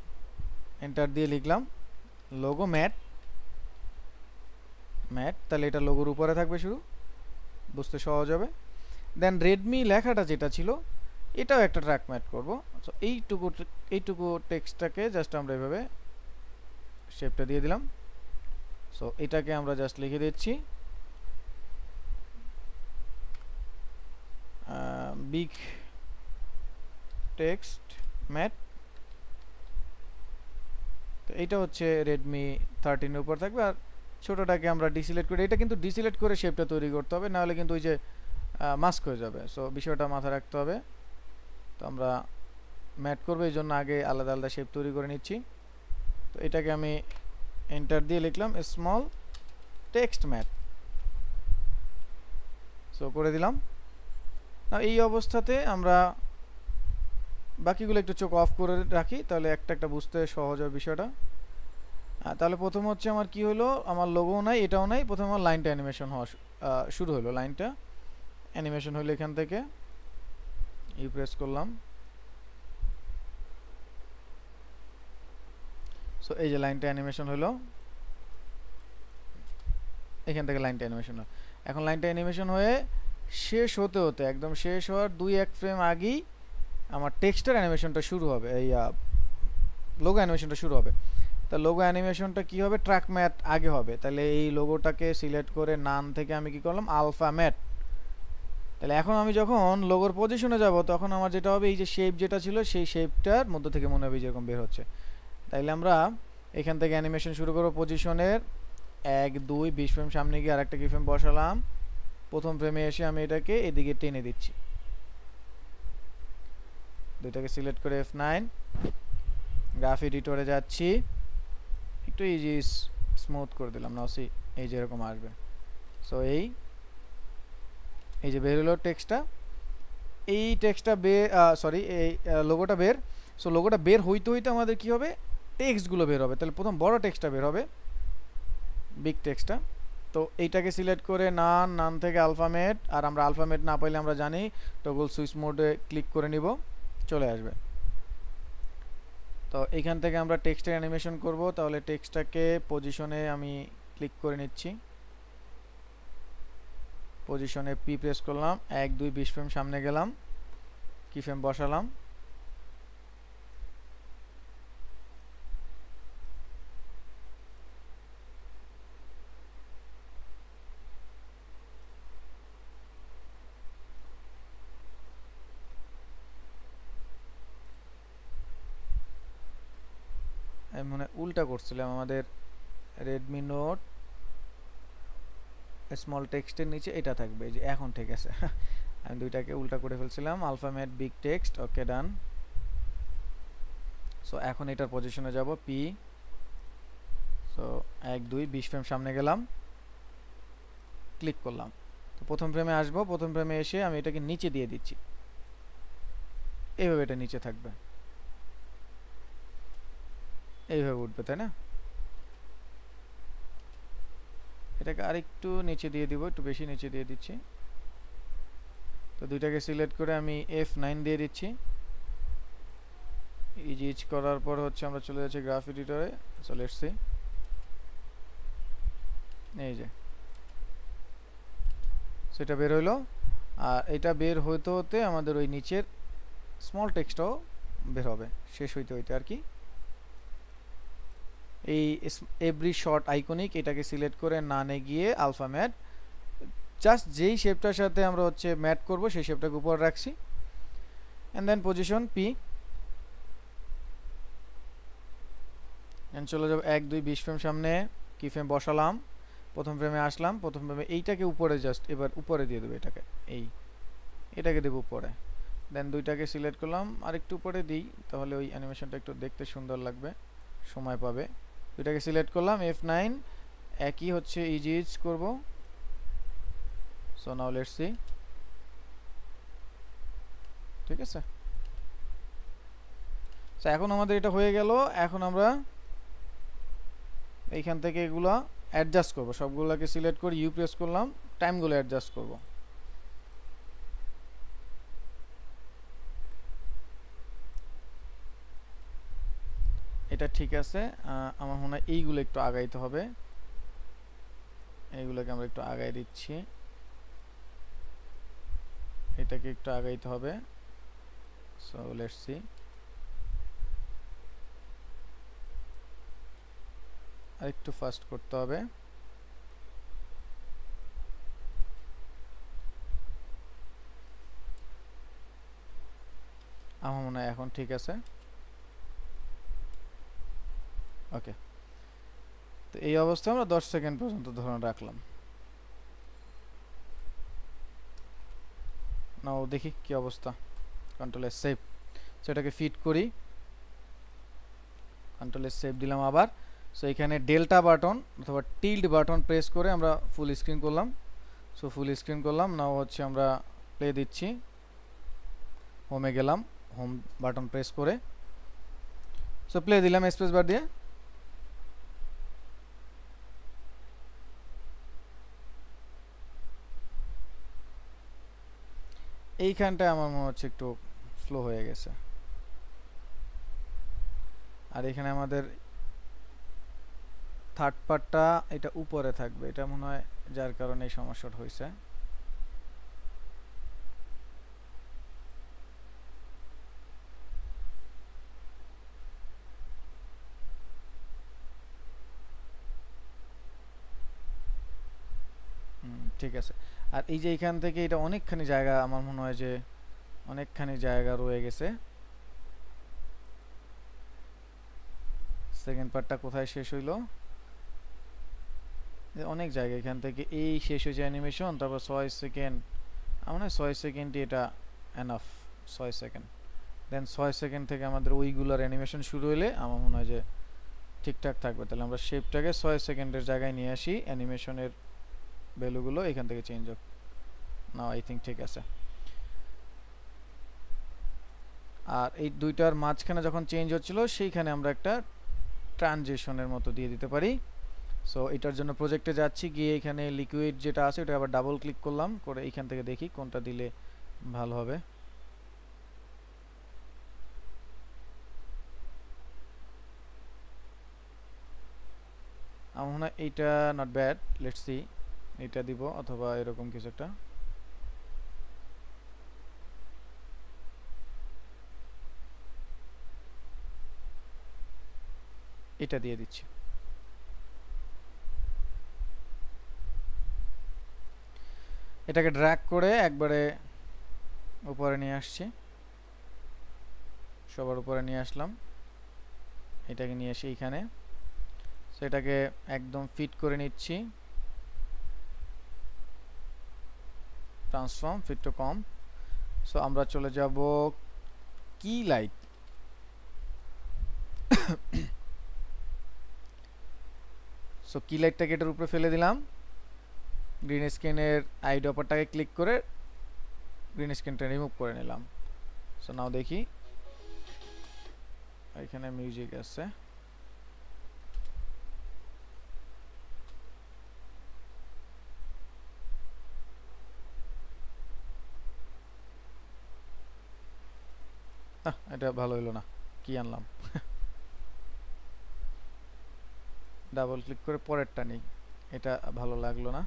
এন্টার দিয়ে লিখলাম লোগো ম্যাট তাহলে এটা লোগোর উপরে থাকবে শুরু বুঝতে সহজ হবে দেন রেডমি লেখাটা যেটা ছিল এটাও একটা ট্র্যাক ম্যাট করব সো এইটুকু টেক্সটটাকে জাস্ট আমরা এভাবে শেপটা দিয়ে দিলাম সো এটাকে আমরা জাস্ট লিখে দিচ্ছি বিগ টেক্সট ম্যাট তো এইটা হচ্ছে রেডমি 13 এর উপর থাকবে আর ছোটটাকে আমরা ডিসিলেক্ট করে এটা কিন্তু ডিসিলেক্ট করে শেপটা তৈরি করতে হবে না হলে কিন্তু ওই যে মাস্ক হয়ে যাবে সো বিষয়টা মাথায় রাখতে হবে তো আমরা ম্যাট করবো এই জন্য আগে আলাদা আলাদা শেপ তৈরি করে নিচ্ছি। তো এটাকে আমি এন্টার দিয়ে লিখলাম স্মল টেক্সট ম্যাট, সো করে দিলাম। না এই অবস্থাতে আমরা বাকিগুলো একটু চোখ অফ করে রাখি, তাহলে একটা একটা বুঝতে সহজ হবে বিষয়টা। তাহলে প্রথম হচ্ছে আমার কি হলো, আমার লোগো নাই, এটাও নাই, প্রথমে আমার লাইনটা অ্যানিমেশন হওয়া শুরু হলো। লাইনটা অ্যানিমেশন হলো এখান থেকে, ইউ প্রেস করলাম, সো এই যে লাইনটা অ্যানিমেশন হলো, এখান থেকে লাইনটা অ্যানিমেশন হলো। এখন লাইনটা অ্যানিমেশন হয়ে শেষ হতে হতে একদম শেষ হওয়ার 2-1 ফ্রেম আগেই আমার টেক্সটের অ্যানিমেশনটা শুরু হবে, এই লোগো অ্যানিমেশনটা শুরু হবে। তা লোগো অ্যানিমেশনটা কি হবে, ট্র্যাক ম্যাট আগে হবে। তাহলে এই লোগোটাকে সিলেক্ট করে নাম থেকে আমি কি করলাম, আলফা ম্যাট। তাহলে এখন আমি যখন লোগোর পজিশনে যাব তখন আমার যেটা হবে, এই যে শেপ যেটা ছিল সেই শেপটার মধ্যে থেকে মনে হবে যেরকম বের হচ্ছে। তাইলে আমরা এখান থেকে অ্যানিমেশন শুরু করব। পজিশনের 1 2 20 ফ্রেম সামনে গিয়ে আরেকটা কি ফ্রেম বসালাম, প্রথম ফ্রেমে এসে আমি এটাকে এদিকে টেনে দিচ্ছি, দুইটাকে সিলেক্ট করে F9, গ্রাফ এডিটরে যাচ্ছি, একটু ইজি স্মুথ করে দিলাম, নাও সি এই যে এরকম আসবে। সো এই যে বের হলো টেক্সটটা, এই টেক্সটটা সরি এই লোগোটা বের। সো লোগোটা বের হইতে হইতে আমাদের কি হবে, টেক্সটগুলো বের হবে। তাহলে প্রথম বড় টেক্সটটা বের হবে, বিগ টেক্সটটা। তো এইটাকে সিলেক্ট করে নান থেকে আলফামেট, আর আমরা আলফামেট না পাইলে আমরা জানি টগল সুইচ মোডে ক্লিক করে নিব, চলে আসবে। তো এইখান থেকে আমরা টেক্সটের অ্যানিমেশন করব। তাহলে টেক্সটটাকে পজিশনে আমি ক্লিক করে নিচ্ছি, পজিশনে পি প্রেস করলাম, 1 2 20 ফ্রেম সামনে গেলাম, কি ফ্রেম বসালাম, আমি মনে উল্টা করছিলাম, আমাদের রেডমি নোট স্মল টেক্সটের নিচে এটা থাকবে, এই যে এখন ঠিক আছে। আমি দুইটাকে উল্টা করে ফেলছিলাম, আলফামেট বিগ টেক্সট, ওকে ডান। সো এখন এটার পজিশনে যাব, পি, সো 1 2 20 ফ্রেম সামনে গেলাম, ক্লিক করলাম। তো প্রথম ফ্রেমে আসবো, প্রথম ফ্রেমে এসে আমি এটাকে নিচে দিয়ে দিচ্ছি, এইভাবে এটা নিচে থাকবে, এইভাবে উঠবে, তাই না? এটাকে আরেকটু নিচে দিয়ে দিব, একটু বেশি নিচে দিয়ে দিচ্ছি। তো দুইটাকে সিলেক্ট করে আমি F9 দিয়ে দিচ্ছি, ইজ করার পর হচ্ছে আমরা চলে যাচ্ছি গ্রাফ এডিটরে। সো লেটস সি, এই যে সেটা বের হইলো। আর এটা বের হইতে হতে আমাদের ওই নিচের স্মল টেক্সটও বের হবে, শেষ হইতে হইতে আর কি। এই এভরি শর্ট আইকনিক এটাকে সিলেক্ট করে নানে গিয়ে আলফা ম্যাট, জাস্ট যেই শেপটার সাথে আমরা হচ্ছে ম্যাট করব সেই শেপটাকে উপর রাখছি, and then position P, and চলে যাব 1 2 20 ফ্রেম সামনে, কি ফ্রেম বসালাম, প্রথম ফ্রেমে আসলাম, প্রথম ফ্রেমে এইটাকে উপরে জাস্ট এবার উপরে দিয়ে দেবো, এটাকে এটাকে দেবো উপরে। দেন দুইটাকে সিলেক্ট করলাম, আরেকটু উপরে দিই, তাহলে ওই অ্যানিমেশনটা একটু দেখতে সুন্দর লাগবে, সময় পাবে। দুইটাকে সিলেক্ট করলাম, F9, একই হচ্ছে ইজ করব। সো নাও লেটস সি, ঠিক আছে। সো এখন আমাদের এটা হয়ে গেল। এখন আমরা এইখান থেকে এগুলা অ্যাডজাস্ট করব, সবগুলোকে সিলেক্ট করে ইউ প্রেস করলাম, টাইমগুলো অ্যাডজাস্ট করব। এটা ঠিক আছে, আমার মনে হয় এইগুলো একটু আগাইতে হবে, এইগুলোকে আমরা একটু আগাই দিচ্ছি, এটাকে একটু আগাইতে হবে। সো লেটস সি, আর একটু ফাস্ট করতে হবে। আমার মনে হয় এখন ঠিক আছে, ওকে। তো এই অবস্থায় আমরা 10 সেকেন্ড পর্যন্ত ধরে রাখলাম। নাও দেখি কি অবস্থা, কন্ট্রোল এস সেভ। সো এটাকে ফিট করি, কন্ট্রোল এস সেভ দিলাম আবার। সো এখানে ডেল্টা বাটন অথবা টিল্ড বাটন প্রেস করে আমরা ফুল স্ক্রিন করলাম। সো ফুল স্ক্রিন করলাম, নাও হচ্ছে আমরা প্লে দিচ্ছি, হোমে গেলাম, হোম বাটন প্রেস করে সো প্লে দিলাম স্পেস বার দিয়ে। এইখানটায় আমার মনে হচ্ছে একটু স্লো হয়ে গেছে, আর এখানে আমাদের থার্ড পার্টটা এটা উপরে থাকবে, এটা মনে হয় যার কারণে এই সমস্যাটা হয়েছে। ঠিক আছে। আর এই যে এখান থেকে এটা অনেকখানি জায়গা, আমার মনে হয় যে অনেকখানি জায়গা রয়ে গেছে। সেকেন্ড পার্টটা কোথায় শেষ হইলো, অনেক জায়গা, এখান থেকে এই শেষ হয়েছে অ্যানিমেশন, তারপর 6 সেকেন্ড, আমার মনে হয় 6 সেকেন্ডই এটা এনাফ, 6 সেকেন্ড। দেন 6 সেকেন্ড থেকে আমাদের ওইগুলোর অ্যানিমেশন শুরু হলে আমার মনে হয় যে ঠিকঠাক থাকবে। তাহলে আমরা শেপটাকে 6 সেকেন্ডের জায়গায় নিয়ে আসি, অ্যানিমেশনের ভ্যালুগুলো এখান থেকে চেঞ্জ হোক। নাও আই থিঙ্ক ঠিক আছে। আর এই দুইটার মাঝখানে যখন চেঞ্জ হচ্ছিল সেইখানে আমরা একটা ট্রানজিশনের মতো দিয়ে দিতে পারি। সো এটার জন্য প্রজেক্টে যাচ্ছি, গিয়ে এখানে লিকুইড যেটা আছে ওটা আবার ডাবল ক্লিক করলাম, করে এইখান থেকে দেখি কোনটা দিলে ভালো হবে। আমার মনে হয় এইটা নট ব্যাড, লেটস সি, এটা দিব অথবা এরকম কিছু একটা। এটা দিয়ে দিচ্ছি। এটাকে ড্র্যাগ করে একবারে উপরে নিয়ে আসছি, সবার উপরে নিয়ে আসলাম, এটাকে নিয়ে এসে এইখানে সেটাকে একদম ফিট করে নিচ্ছি, ট্রান্সফর্ম ফিট টু কম। সো আমরা চলে যাব কি লাইট, সো কি লাইটটাকে এটার উপরে ফেলে দিলাম, গ্রিন স্ক্রিনের আই ডপারটাকে ক্লিক করে গ্রিন স্ক্রিনটা রিমুভ করে নিলাম। সো নাও দেখি এখানে মিউজিক আছে, এটা ভালো হলো না, কি আনলাম। ডাবল ক্লিক করে পরেরটা নেই, এটা ভালো লাগলো না।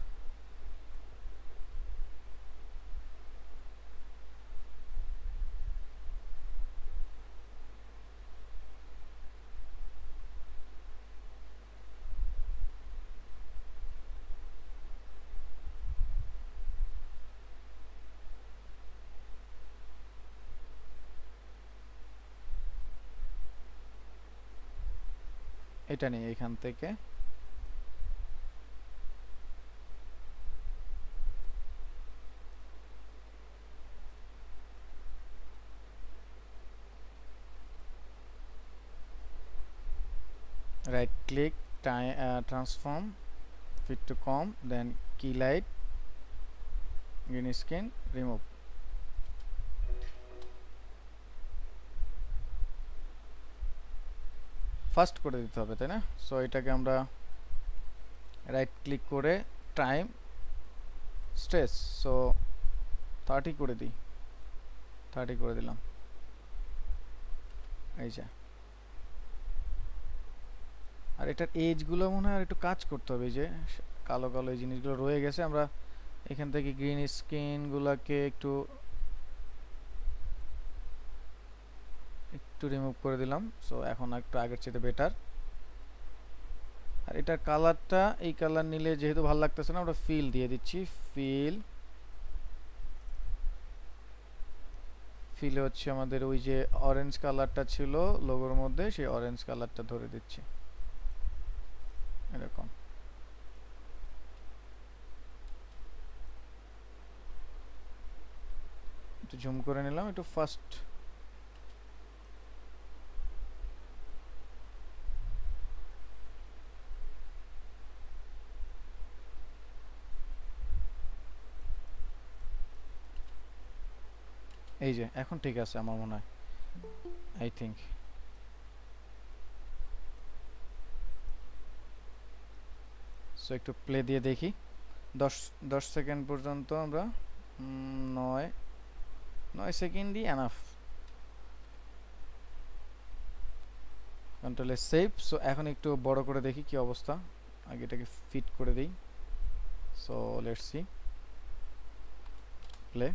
এটা নেই এখান থেকে, right click, transform fit to comb, then key light, green screen, remove। Fast করে দিতে হবে, তাই না? সো এটাকে আমরা রাইট ক্লিক করে টাইম স্ট্রেস, সো 30 করে দিই, 30 করে দিলাম। এই যে, আর এটার এজগুলো মনে হয় আর একটু কাজ করতে হবে, এই যে কালো কালো এই জিনিসগুলো রয়ে গেছে, আমরা এখান থেকে গ্রিন স্ক্রিনগুলোকে একটু একটু রিমুভ করে দিলাম। সো এখন একটু আগের চেয়ে বেটার। আর এটার কালারটা এই কালার নিলে যেহেতু ভালো লাগতেছে না, আমরা ফিল দিয়ে দিচ্ছি, ফিলে হচ্ছে আমাদের ওই যে অরেঞ্জ কালারটা ছিল লোগোর মধ্যে, সেই অরেঞ্জ কালারটা ধরে দিচ্ছি এরকম। একটু জুম করে নিলাম, একটু ফাস্ট এই যে এখন ঠিক আছে আমার মনে হয়, আই থিংক। সো একটু প্লে দিয়ে দেখি, 10 সেকেন্ড পর্যন্ত আমরা 9 সেকেন্ডই এনাফ। কন্ট্রোলে সেভ। সো এখন একটু বড় করে দেখি কি অবস্থা, আগে এটাকে ফিট করে দিই। So let's see, play.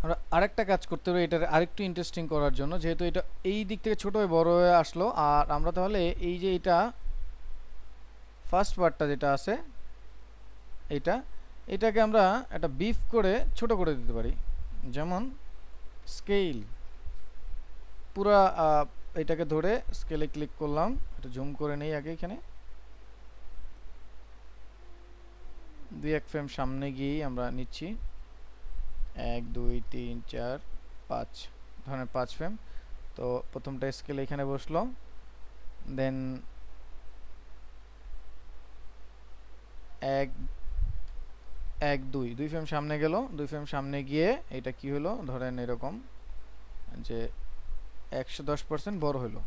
আমরা আরেকটা কাজ করতে হবে এটার আরেকটু ইন্টারেস্টিং করার জন্য, যেহেতু এটা এই দিক থেকে ছোট হয়ে বড় হয়ে আসলো, আর আমরা তাহলে এই যে এটা ফার্স্ট পার্টটা যেটা আছে এটাকে আমরা একটা বিফ করে ছোট করে দিতে পারি। যেমন স্কেল পুরা এটাকে ধরে স্কেলে ক্লিক করলাম, এটা জুম করে নেই আগে, এখানে 2-1 ফ্রেম সামনে গিয়েই আমরা নিচ্ছি, 1 2 3 4 5 ধরনের 5 ফ্রেম। তো প্রথমটা স্কেল এখানে বসলো, দেন 1 1 2 ফ্রেম সামনে গেল, 2 ফ্রেম সামনে গিয়ে এটা কি হলো, ধরেন এরকম যে 110% বড় হলো,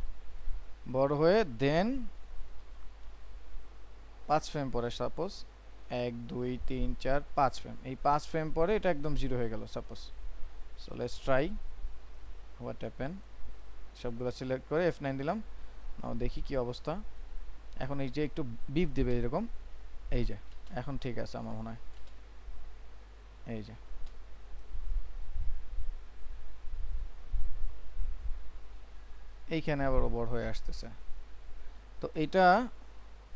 বড় হয়ে দেন 5 ফ্রেম পরে সাপোজ 1 2 3 4 5 ফ্রেম, এই 5 ফ্রেম পরে এটা একদম জিরো হয়ে গেল suppose. So let's try what happen. সবগুলো সিলেক্ট করে F9 দিলাম, নাও দেখি কি অবস্থা। এখন এই যে একটু বিপ দিবে এরকম, এই যে এখন ঠিক আছে আমার মনে হয়, এই যে এইখানে আবার বড় হয়ে আসতেছে। তো এটা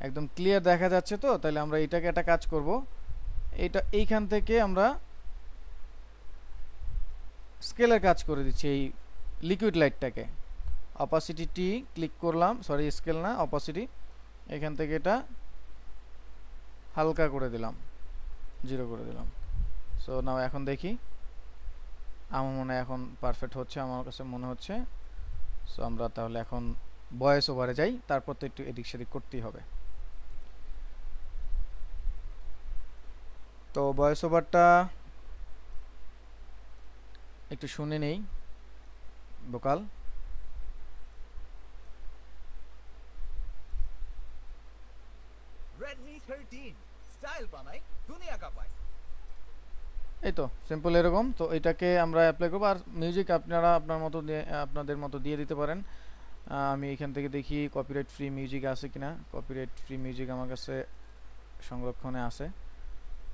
একদম ক্লিয়ার দেখা যাচ্ছে। তো তাহলে আমরা এটাকে একটা কাজ করব, এটা এইখান থেকে আমরা স্কেলের কাজ করে দিচ্ছি, এই লিকুইড লাইটটাকে অপাসিটি টি ক্লিক করলাম, সরি স্কেল না অপাসিটি, এখান থেকে এটা হালকা করে দিলাম, 0 করে দিলাম। সো নাও এখন দেখি, আমার মনে হয় এখন পারফেক্ট হচ্ছে, আমার কাছে মনে হচ্ছে। সো আমরা তাহলে এখন ভয়েস ওভারে যাই, তারপর তো একটু এদিক সেদিক করতেই হবে। তো ভয়েস ওভারটা একটু শুনে নেই, ভোকাল। Redmi 13 স্টাইল বানাই দুনিয়া কাঁপায়। এই তো সিম্পল এরকম। তো এটাকে আমরা অ্যাপ্লাই করবো, আর মিউজিক আপনারা আপনাদের মতো দিয়ে দিতে পারেন। আমি এখান থেকে দেখি কপিরাইট ফ্রি মিউজিক আছে কিনা। কপিরাইট ফ্রি মিউজিক আমার কাছে সংরক্ষণে আছে,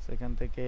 সেখান থেকে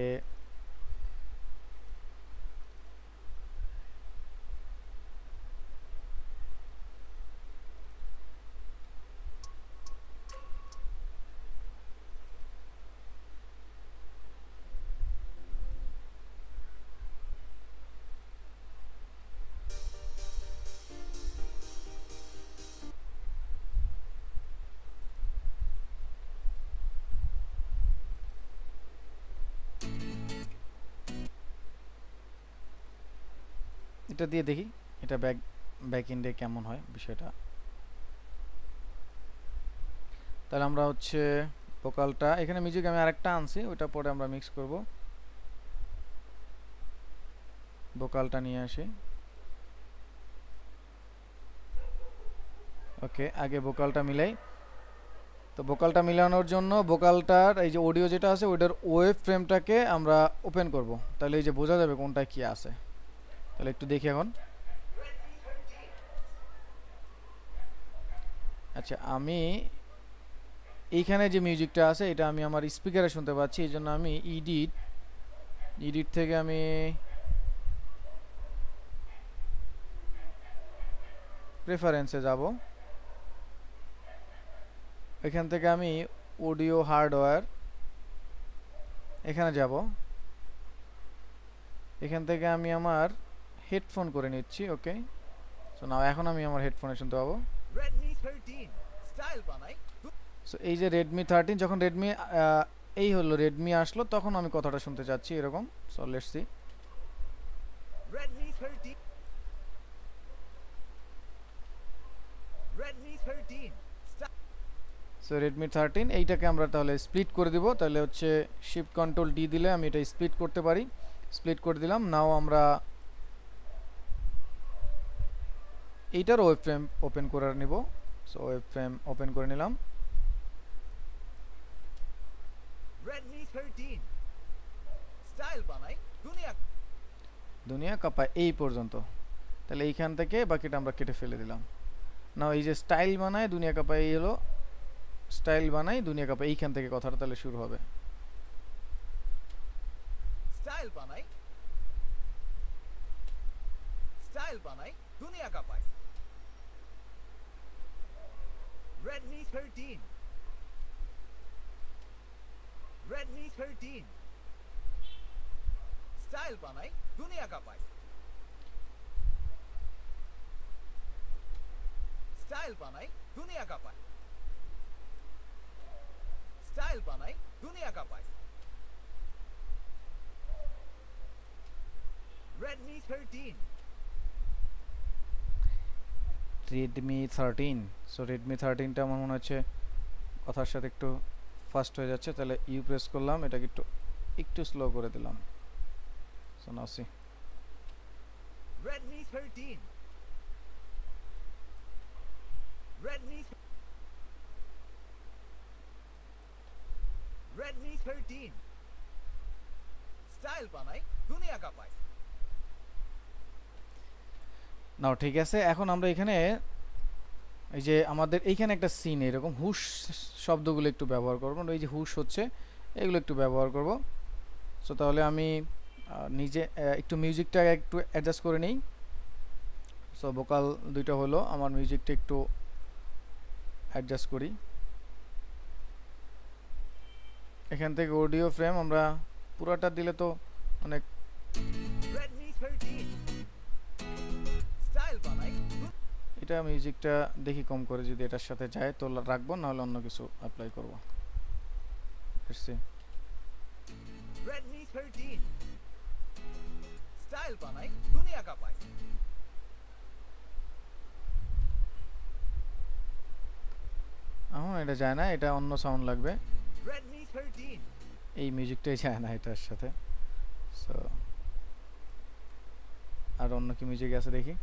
এটা দিয়ে দেখি এটা ব্যাক এন্ডে কেমন হয় বিষয়টা। তাহলে আমরা হচ্ছে ভোকালটা এখানে মিউজিক আমি আরেকটা আনছি, ওটা পরে আমরা মিক্স করব। ভোকালটা নিয়ে আসি, ওকে আগে ভোকালটা মিলাই। তো ভোকালটা মিলানোর জন্য ভোকালটার এই যে অডিও যেটা আছে ওইটার ওয়েভ ফ্রেমটাকে আমরা ওপেন করব, তাহলে এই যে বোঝা যাবে কোনটা কি আছে। তাহলে একটু দেখি এখন। আচ্ছা আমি এইখানে যে মিউজিকটা আছে এটা আমি আমার স্পিকারে শুনতে পাচ্ছি, এই জন্য আমি এডিট থেকে আমি প্রেফারেন্সে যাব, এখান থেকে আমি অডিও হার্ডওয়্যার এখানে যাব, এখান থেকে আমি আমার হেডফোন করে নিচ্ছি। ওকে সো নাও এখন আমি আমার হেডফোনে শুনতে পাবো। Redmi 13 স্টাইল বানাই। সো এই যে রেডমি 13, যখন রেডমি এই হলো রেডমি আসলো তখন আমি কথাটা শুনতে চাচ্ছি এরকম। So let's see. Redmi 13 Redmi 13. So Redmi 13 এইটাকে আমরা তাহলে স্প্লিট করে দিব। তাহলে হচ্ছে শিফট কন্ট্রোল ডি দিলে আমি এটা স্প্লিট করতে পারি। স্প্লিট করে দিলাম। নাও আমরা এইটার ওয়েব ফ্রেম ওপেন করে নিব। সো ওয়েব ফ্রেম ওপেন করে নিলাম। Redmi 13. স্টাইল বানাই দুনিয়া দুনিয়া কাঁপায় এই পর্যন্ত। তাহলে এইখান থেকে বাকিটা আমরা কেটে ফেলে দিলাম। নাও এই যে স্টাইল বানায় দুনিয়া কাঁপায়, এই হলো স্টাইল বানাই দুনিয়া কাঁপায়, এইখান থেকে কথাটা তাহলে শুরু হবে। স্টাইল বানাই দুনিয়া কাঁপায়। Redmi 13. Redmi 13. স্টাইল বানাই দুনিয়া কাঁপায়। স্টাইল বানাই দুনিয়া কাঁপায়। স্টাইল বানাই দুনিয়া কাঁপায়। Redmi 13. রেডমি 13। সো রেডমি 13টা আমার মনে হচ্ছে কথার সাথে একটু ফাস্ট হয়ে যাচ্ছে। তাহলে ইউ প্রেস করলাম, এটাকে একটু একটু স্লো করে দিলাম। So now see. Redmi 13. Redmi 13. Style বানাই দুনিয়া কাঁপায়। নাও ঠিক আছে। এখন আমরা এখানে এই যে আমাদের এইখানে একটা সিন এরকম হুশ শব্দগুলো একটু ব্যবহার করব। এই যে হুশ হচ্ছে এগুলো একটু ব্যবহার করব। সো তাহলে আমি নিজে একটু মিউজিকটা একটু অ্যাডজাস্ট করে নিই। সো ভোকাল দুইটা হলো, আমার মিউজিকটা একটু অ্যাডজাস্ট করি। এখান থেকে অডিও ফ্রেম আমরা পুরোটা দিলে তো অনেক। Redmi 13. স্টাইল বানাই এটা মিউজিকটা দেখি কম করে, যদি এটার সাথে যায় তো রাখবো, নাহলে অন্য কিছু অ্যাপ্লাই করব। Redmi 13. স্টাইল বানাই দুনিয়া কাঁপায়। এখন এটা যায় না, এটা অন্য সাউন্ড লাগবে। Redmi 13. এই মিউজিকটাই যায় না এটার সাথে। সো আর অন্য কি মিউজিক আছে দেখি।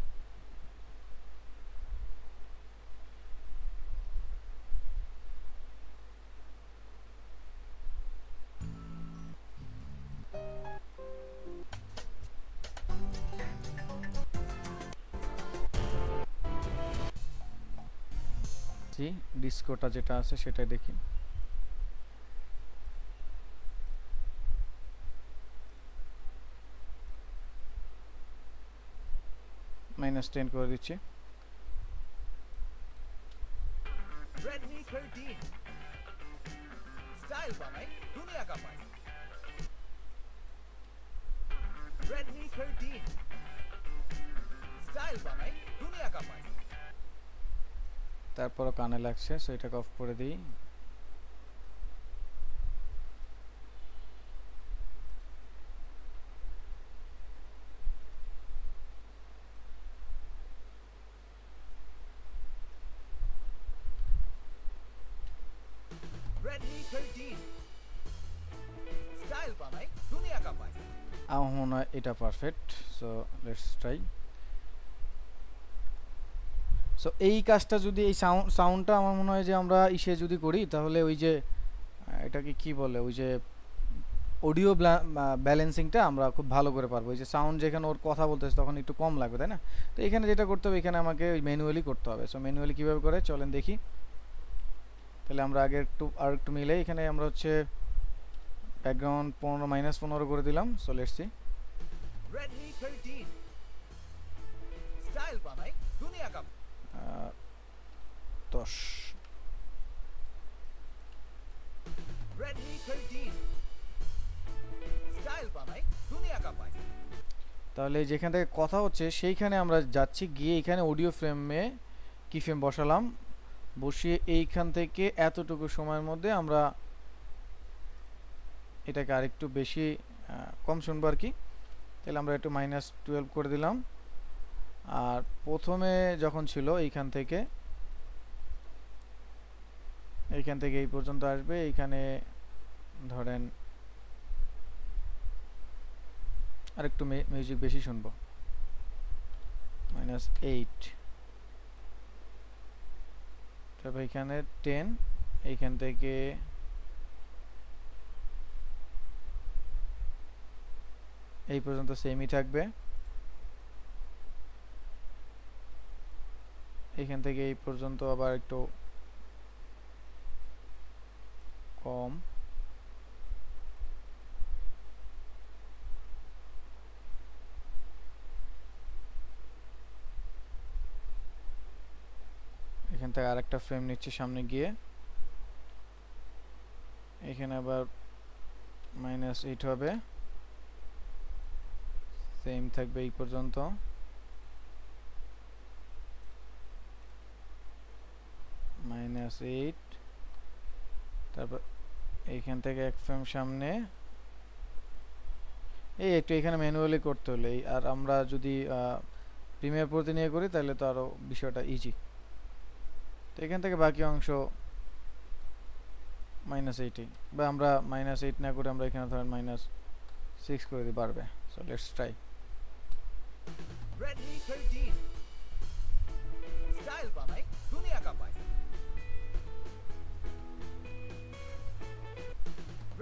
ডিসকোটা যেটা আছে সেটাই দেখি। -10 করে দিচ্ছি। Redmi 13. স্টাইল বানাই দুনিয়া কাঁপায়। Redmi 13. স্টাইল বানাই দুনিয়া কাঁপায়। তারপরও কানে লাগছে, সো এটাকে অফ করে দিই। Redmi 13. স্টাইল বানাই দুনিয়া কাঁপায়। আমার মনে হয় এটা perfect. So let's try. So এই কাজটা যদি এই সাউন্ডটা আমার মনে হয় যে আমরা ইসে যদি করি তাহলে ওই যে এটাকে কি বলে, ওই যে অডিও ব্যালেন্সিংটা আমরা খুব ভালো করে পারবো। ওই যে সাউন্ড যেখানে ওর কথা বলতেছে তখন একটু কম লাগবে, তাই না? তো এখানে যেটা করতে হবে, এখানে আমাকে ওই ম্যানুয়ালি করতে হবে। সো ম্যানুয়ালি কীভাবে করে চলেন দেখি। তাহলে আমরা আগে আর একটু মিলে এখানে আমরা হচ্ছে ব্যাকগ্রাউন্ড 15 -15 করে দিলাম। So let's see. Redmi 13. Style বানাই দুনিয়া কাঁপায়। 10। Redmi 13. স্টাইল বানাই দুনিয়া কাঁপায়। তাহলে যেখান থেকে কথা হচ্ছে সেইখানে আমরা যাচ্ছি, গিয়ে এখানে অডিও ফ্রেমে কি ফ্রেম বসালাম, বসিয়ে এইখান থেকে এতটুকু সময়ের মধ্যে আমরা এটাকে আরেকটু বেশি কম শুনবো আর কি। তাহলে আমরা একটু -12 করে দিলাম। আর প্রথমে যখন ছিল এইখান থেকে এইখান থেকে এই পর্যন্ত আসবে, এইখানে ধরেন আরেকটু মিউজিক বেশি শুনবো, -8, তারপর এখানে 10, এইখান থেকে এই পর্যন্ত সেমই থাকবে, এইখান থেকে এই পর্যন্ত আবার একটু কম, এখান থেকে আরেকটা ফ্রেম নিচ্ছে সামনে গিয়ে, এখানে আবার -8 হবে, সেম থাকবে এই পর্যন্ত, -8, তারপর এইখান থেকে এক ফ্রেম সামনে, এই একটু এখানে ম্যানুয়ালি করতে হলে, আর আমরা যদি প্রিমিয়ার প্রতি নিয়ে করি তাহলে তো আরো বিষয়টা ইজি। তো এখান থেকে বাকি অংশ -8, বা আমরা -8 না করে আমরা এখানে ধরেন -6 করে দিই, বাড়বে। So let's try. Redmi 13 style बनाए दुनिया का पैसा।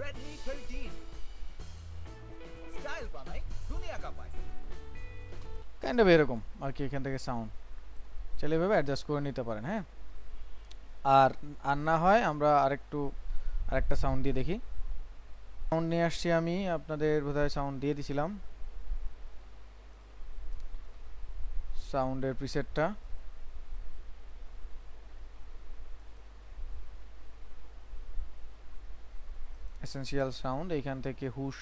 Redmi 13 स्टाइल बनाए दुनिया का पैसा। কাইন্ড অফ এরকম আর কি, এখান থেকে সাউন্ড চলে এভাবে অ্যাডজাস্ট করে নিতে পারেন। হ্যাঁ, আর আর না হয় আমরা আরেকটা সাউন্ড দিয়ে দেখি। সাউন্ড নিয়ে আসছি আমি, আপনাদের বোধহয় সাউন্ড দিয়ে দিছিলাম, সাউন্ডের প্রিসেটটা। এসেনশিয়াল সাউন্ড, এইখান থেকে হুশ,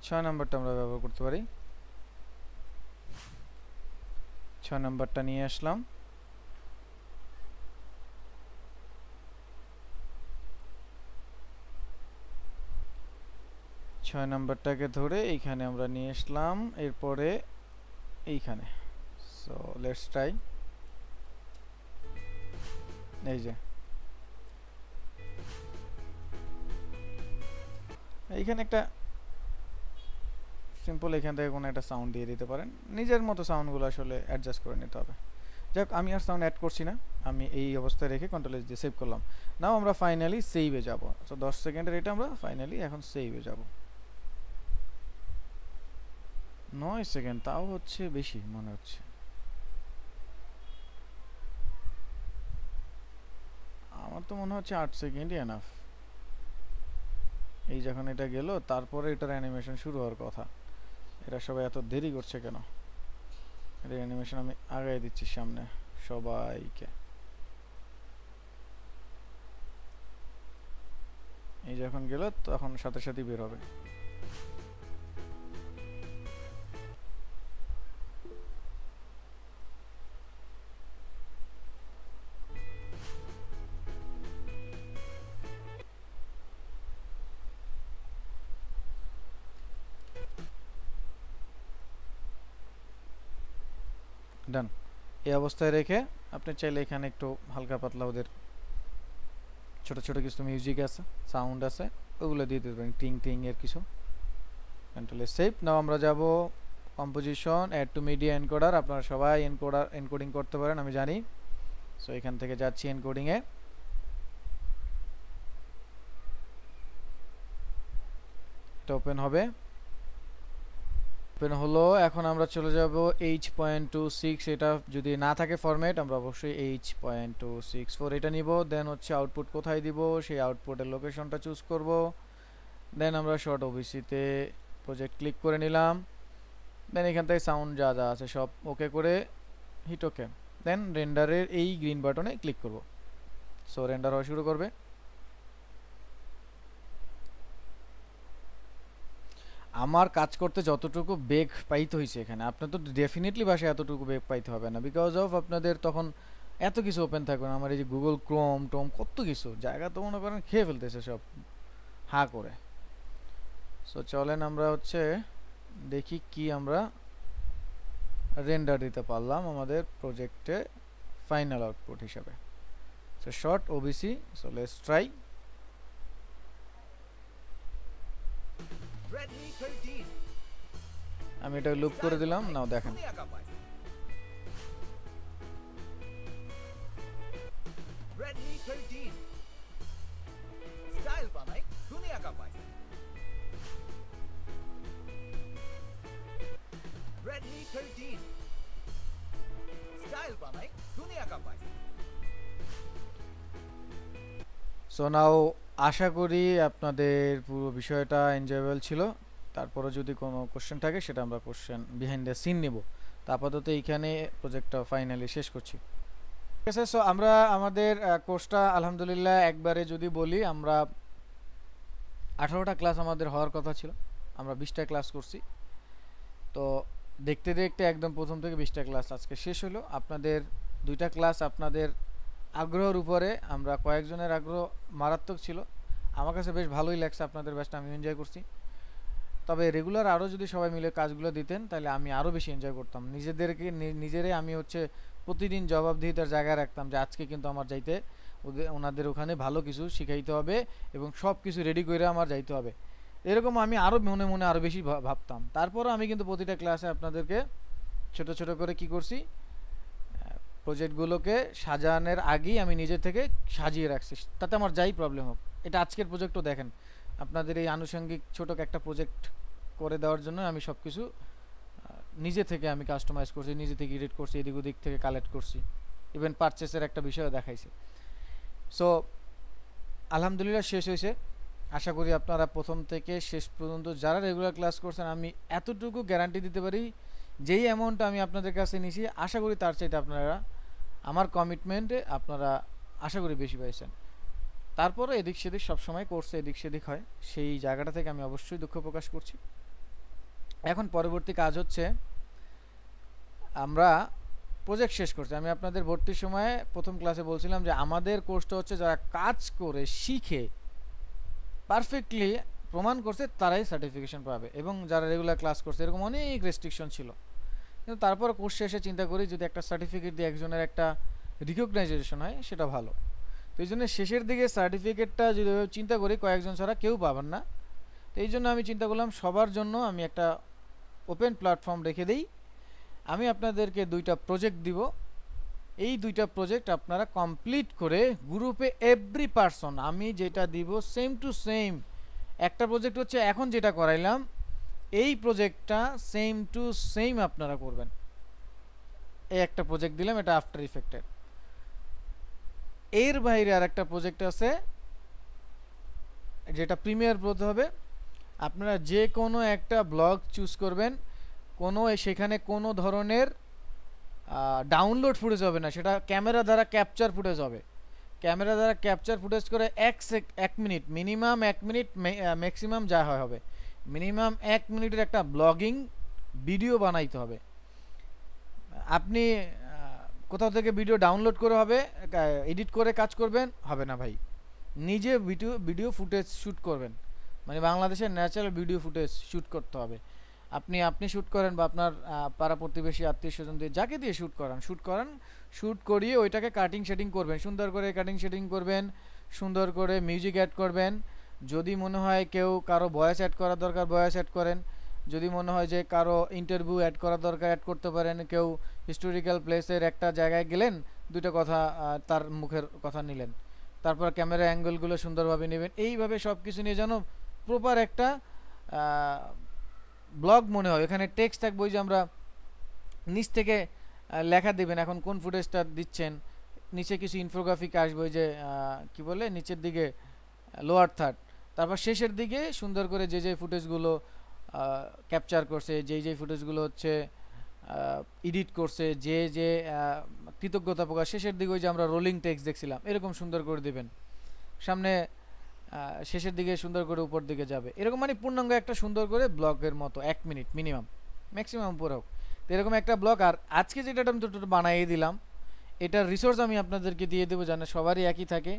ছয় নম্বরটা আমরা ব্যবহার করতে পারি। 6 নম্বরটা নিয়ে আসলাম, ছয় নম্বরটাকে ধরে এইখানে আমরা নিয়ে আসলাম, এরপরে এইখানে। So let's try. এই যে এইখানে একটা সিম্পল, এখান থেকে কোনো একটা সাউন্ড দিয়ে দিতে পারেন, নিজের মতো সাউন্ডগুলো আসলে অ্যাডজাস্ট করে নিতে হবে। যাক, আমি আর সাউন্ড অ্যাড করছি না, আমি এই অবস্থায় রেখে কন্ট্রোল দিয়ে সেভ করলাম। নাও আমরা ফাইনালি সেভে যাব। সো 10 সেকেন্ডের এটা আমরা ফাইনালি এখন সেভে যাব। 9 সেকেন্ড, তাও হচ্ছে বেশি মনে হচ্ছে। আমার তো মনে হচ্ছে 8 সেকেন্ডই এনাফ। এই যখন এটা গেল, তারপরে এটার অ্যানিমেশন শুরু হওয়ার কথা, এরা সবাই এত দেরি করছে কেন? এর অ্যানিমেশন আমি আগায় দিচ্ছি সামনে সবাইকে। এই যখন গেল তখন সাথে সাথে বের হবে। ডান। এই অবস্থায় রেখে আপনি চাইলে এখানে একটু হালকা পাতলা ওদের ছোট ছোট কিছু মিউজিক আছে, সাউন্ড আছে, ওগুলো দিয়ে দিতে পারেন, টিং টিং এর কিছু। কন্ট্রোলে সেভ। নাও আমরা যাব composition, add to media encoder. আপনারা সবাই এনকোডিং করতে পারেন, আমি জানি। সো এখান থেকে যাচ্ছি এনকোডিং এ। এটা ওপেন হবে, ওপেন হলো। এখন আমরা চলে যাব H.26। এটা যদি না থাকে ফরম্যাট, আমরা অবশ্যই H.264 এটা নিব। দেন হচ্ছে আউটপুট কোথায় দিব, সেই আউটপুটের লোকেশনটা চুজ করব। দেন আমরা শর্ট ওবিসিতে প্রজেক্ট ক্লিক করে নিলাম। দেন এখান থেকে সাউন্ড যা যা আছে সব ওকে করে হিট ওকে। দেন রেন্ডারের এই গ্রিন বাটনে ক্লিক করব। সো রেন্ডার হওয়া শুরু করবে। আমার কাজ করতে যতটুকু বেগ পাইতে হয়েছে এখানে, আপনার তো ডেফিনেটলি বাসায় এতটুকু বেগ পাইতে হবে না, বিকজ অফ আপনাদের তখন এত কিছু ওপেন থাকবে না। আমার এই যে গুগল ক্রোম টোম কত কিছু জায়গা তো মনে করেন খেয়ে ফেলতেছে সব হা করে। সো চলেন আমরা হচ্ছে দেখি কি আমরা রেন্ডার দিতে পারলাম আমাদের প্রজেক্টে ফাইনাল আউটপুট হিসাবে। So short OBC, so let's try. Redmi 13 আমি এটা লুপ করে দিলাম, নাও দেখেন दुनिया का भाई Redmi 13 स्टाइल का भाई दुनिया का भाई Redmi 13 स्टाइल का भाई दुनिया का भाई সো নাও আশা করি আপনাদের পুরো বিষয়টা এনজয়েবল ছিল। তারপরে যদি কোনো কোশ্চেন থাকে সেটা আমরা কোশ্চেন বিহাইন্ড দ্য সিন নেব। তো আপাতত এইখানে প্রজেক্টটা ফাইনালি শেষ করছি। ঠিক আছে, সো আমরা আমাদের কোর্সটা আলহামদুলিল্লাহ একবারে যদি বলি, আমরা 18টা ক্লাস আমাদের হওয়ার কথা ছিল, আমরা 20টা ক্লাস করছি। তো দেখতে দেখতে একদম প্রথম থেকে 20টা ক্লাস আজকে শেষ হলো। আপনাদের 2টা ক্লাস আপনাদের আগ্রহের উপরে, আমরা কয়েকজনের আগ্রহ মারাত্মক ছিল, আমার কাছে বেশ ভালোই লাগছে, আপনাদের ব্যাচটা আমি এনজয় করছি। তবে রেগুলার আরও যদি সবাই মিলে কাজগুলো দিতেন তাহলে আমি আরও বেশি এনজয় করতাম। নিজেরাই আমি হচ্ছে প্রতিদিন জবাবদিহিতার জায়গায় রাখতাম যে আজকে কিন্তু আমার যাইতে ওনাদের ওখানে ভালো কিছু শিখাইতে হবে এবং সব কিছু রেডি করে আমার যাইতে হবে, এরকম আমি আরও মনে মনে আরও বেশি ভাবতাম। তারপরও আমি কিন্তু প্রতিটা ক্লাসে আপনাদেরকে ছোট ছোট করে কি করছি, প্রজেক্টগুলোকে সাজানোর আগেই আমি নিজে থেকে সাজিয়ে রাখছি, তাতে আমার যাই প্রবলেম হোক। এটা আজকের প্রজেক্টও দেখেন, আপনাদের এই আনুষঙ্গিক ছোট একটা প্রজেক্ট করে দেওয়ার জন্য আমি সব কিছু নিজে থেকে আমি কাস্টমাইজ করছি, নিজে থেকে এডিট করছি, এদিক ওদিক থেকে কালেক্ট করছি, ইভেন পারচেসের একটা বিষয়ও দেখাইছি। সো আলহামদুলিল্লাহ শেষ হয়েছে। আশা করি আপনারা প্রথম থেকে শেষ পর্যন্ত যারা রেগুলার ক্লাস করছেন, আমি এতটুকু গ্যারান্টি দিতে পারি যেই অ্যামাউন্টটা আমি আপনাদের কাছে নিয়েছি আশা করি তার চাইতে আপনারা আমার কমিটমেন্টে আপনারা আশা করি বেশি পাইছেন। তারপরে এদিক সেদিক সবসময় কোর্সে এদিক সেদিক হয়, সেই জায়গাটা থেকে আমি অবশ্যই দুঃখ প্রকাশ করছি। এখন পরবর্তী কাজ হচ্ছে আমরা প্রজেক্ট শেষ করছি। আমি আপনাদের ভর্তির সময় প্রথম ক্লাসে বলছিলাম যে আমাদের কোর্সটা হচ্ছে যারা কাজ করে শিখে পারফেক্টলি প্রমাণ করছে তারাই সার্টিফিকেশন পাবে, এবং যারা রেগুলার ক্লাস করছে এরকম অনেক রেস্ট্রিকশন ছিল। কিন্তু তারপর কোর্স শেষে চিন্তা করি যদি একটা সার্টিফিকেট দিয়ে একজনের একটা রিকগনাইজেশন হয় সেটা ভালো। তো এই জন্য শেষের দিকে সার্টিফিকেটটা যদি চিন্তা করি কয়েকজন ছাড়া কেউ পাবেন না, তো এই জন্য আমি চিন্তা করলাম সবার জন্য আমি একটা ওপেন প্ল্যাটফর্ম রেখে দিই। আমি আপনাদেরকে 2টা প্রজেক্ট দিব, এই 2টা প্রজেক্ট আপনারা কমপ্লিট করে গ্রুপে এভরি পারসন আমি যেটা দিব সেম টু সেম, একটা প্রজেক্ট হচ্ছে এখন যেটা করাইলাম এই প্রজেক্টটা সেম টু সেম আপনারা করবেন। এই একটা প্রজেক্ট দিলাম, এটা আফটার ইফেক্টের। এর বাইরে আর একটা প্রজেক্ট আছে যেটা প্রিমিয়ার প্রোতে হবে। আপনারা যে কোনো একটা ব্লগ চুজ করবেন, সেখানে কোনো ধরনের ডাউনলোড ফুটেজ হবে না, সেটা ক্যামেরা দ্বারা ক্যাপচার ফুটেজ হবে। ক্যামেরা দ্বারা ক্যাপচার ফুটেজ করে 1 মিনিট, মিনিমাম 1 মিনিট, ম্যাক্সিমাম যা হয় হবে, মিনিমাম 1 মিনিটের একটা ব্লগিং ভিডিও বানাইতে হবে। আপনি কোথাও থেকে ভিডিও ডাউনলোড করে হবে, এডিট করে কাজ করবেন হবে না ভাই, নিজে ভিডিও ফুটেজ শ্যুট করবেন, মানে বাংলাদেশের ন্যাচারাল ভিডিও ফুটেজ শ্যুট করতে হবে। আপনি শ্যুট করেন বা আপনার পাড়া প্রতিবেশী আত্মীয় স্বজন দিয়ে যাকে দিয়ে শ্যুট করিয়ে ওইটাকে কাটিং শেডিং করবেন, সুন্দর করে কাটিং শেডিং করবেন, সুন্দর করে মিউজিক অ্যাড করবেন। যদি মনে হয় কারো ভয়েস অ্যাড করা দরকার ভয়েস অ্যাড করেন, যদি মনে হয় যে কারো ইন্টারভিউ অ্যাড করা দরকার অ্যাড করতে পারেন, কেউ হিস্টোরিক্যাল প্লেসের একটা জায়গায় গেলেন 2টা কথা তার মুখের কথা নিলেন, তারপর ক্যামেরা অ্যাঙ্গেলগুলো সুন্দরভাবে নেবেন। এইভাবে সব কিছু নিয়ে যেন প্রপার একটা ব্লগ মনে হয়। এখানে টেক্সট থাকবে, ওই যে আমরা নিচ থেকে লেখা দেবেন এখন কোন ফুটেজটা দিচ্ছেন, নিচে কিছু ইনফোগ্রাফিক আসবে, ওই যে কি বলে নিচের দিকে লোয়ার থার্ড, তারপর শেষের দিকে সুন্দর করে যে ফুটেজগুলো ক্যাপচার করছে, যেই ফুটেজগুলো হচ্ছে এডিট করছে, যে কৃতজ্ঞতা প্রকাশ, শেষের দিকে ওই যে আমরা রোলিং টেক্সট দেখছিলাম এরকম সুন্দর করে দেবেন। সামনে শেষের দিকে সুন্দর করে উপর দিকে যাবে, এরকম মানে পূর্ণাঙ্গ একটা সুন্দর করে ব্লগের মতো 1 মিনিট মিনিমাম, ম্যাক্সিমাম উপরে হোক, তো এরকম একটা ব্লগ। আর আজকে যেটা আমি বানাইয়ে দিলাম এটার রিসোর্স আমি আপনাদেরকে দিয়ে দেবো যেন সবারই একই থাকে।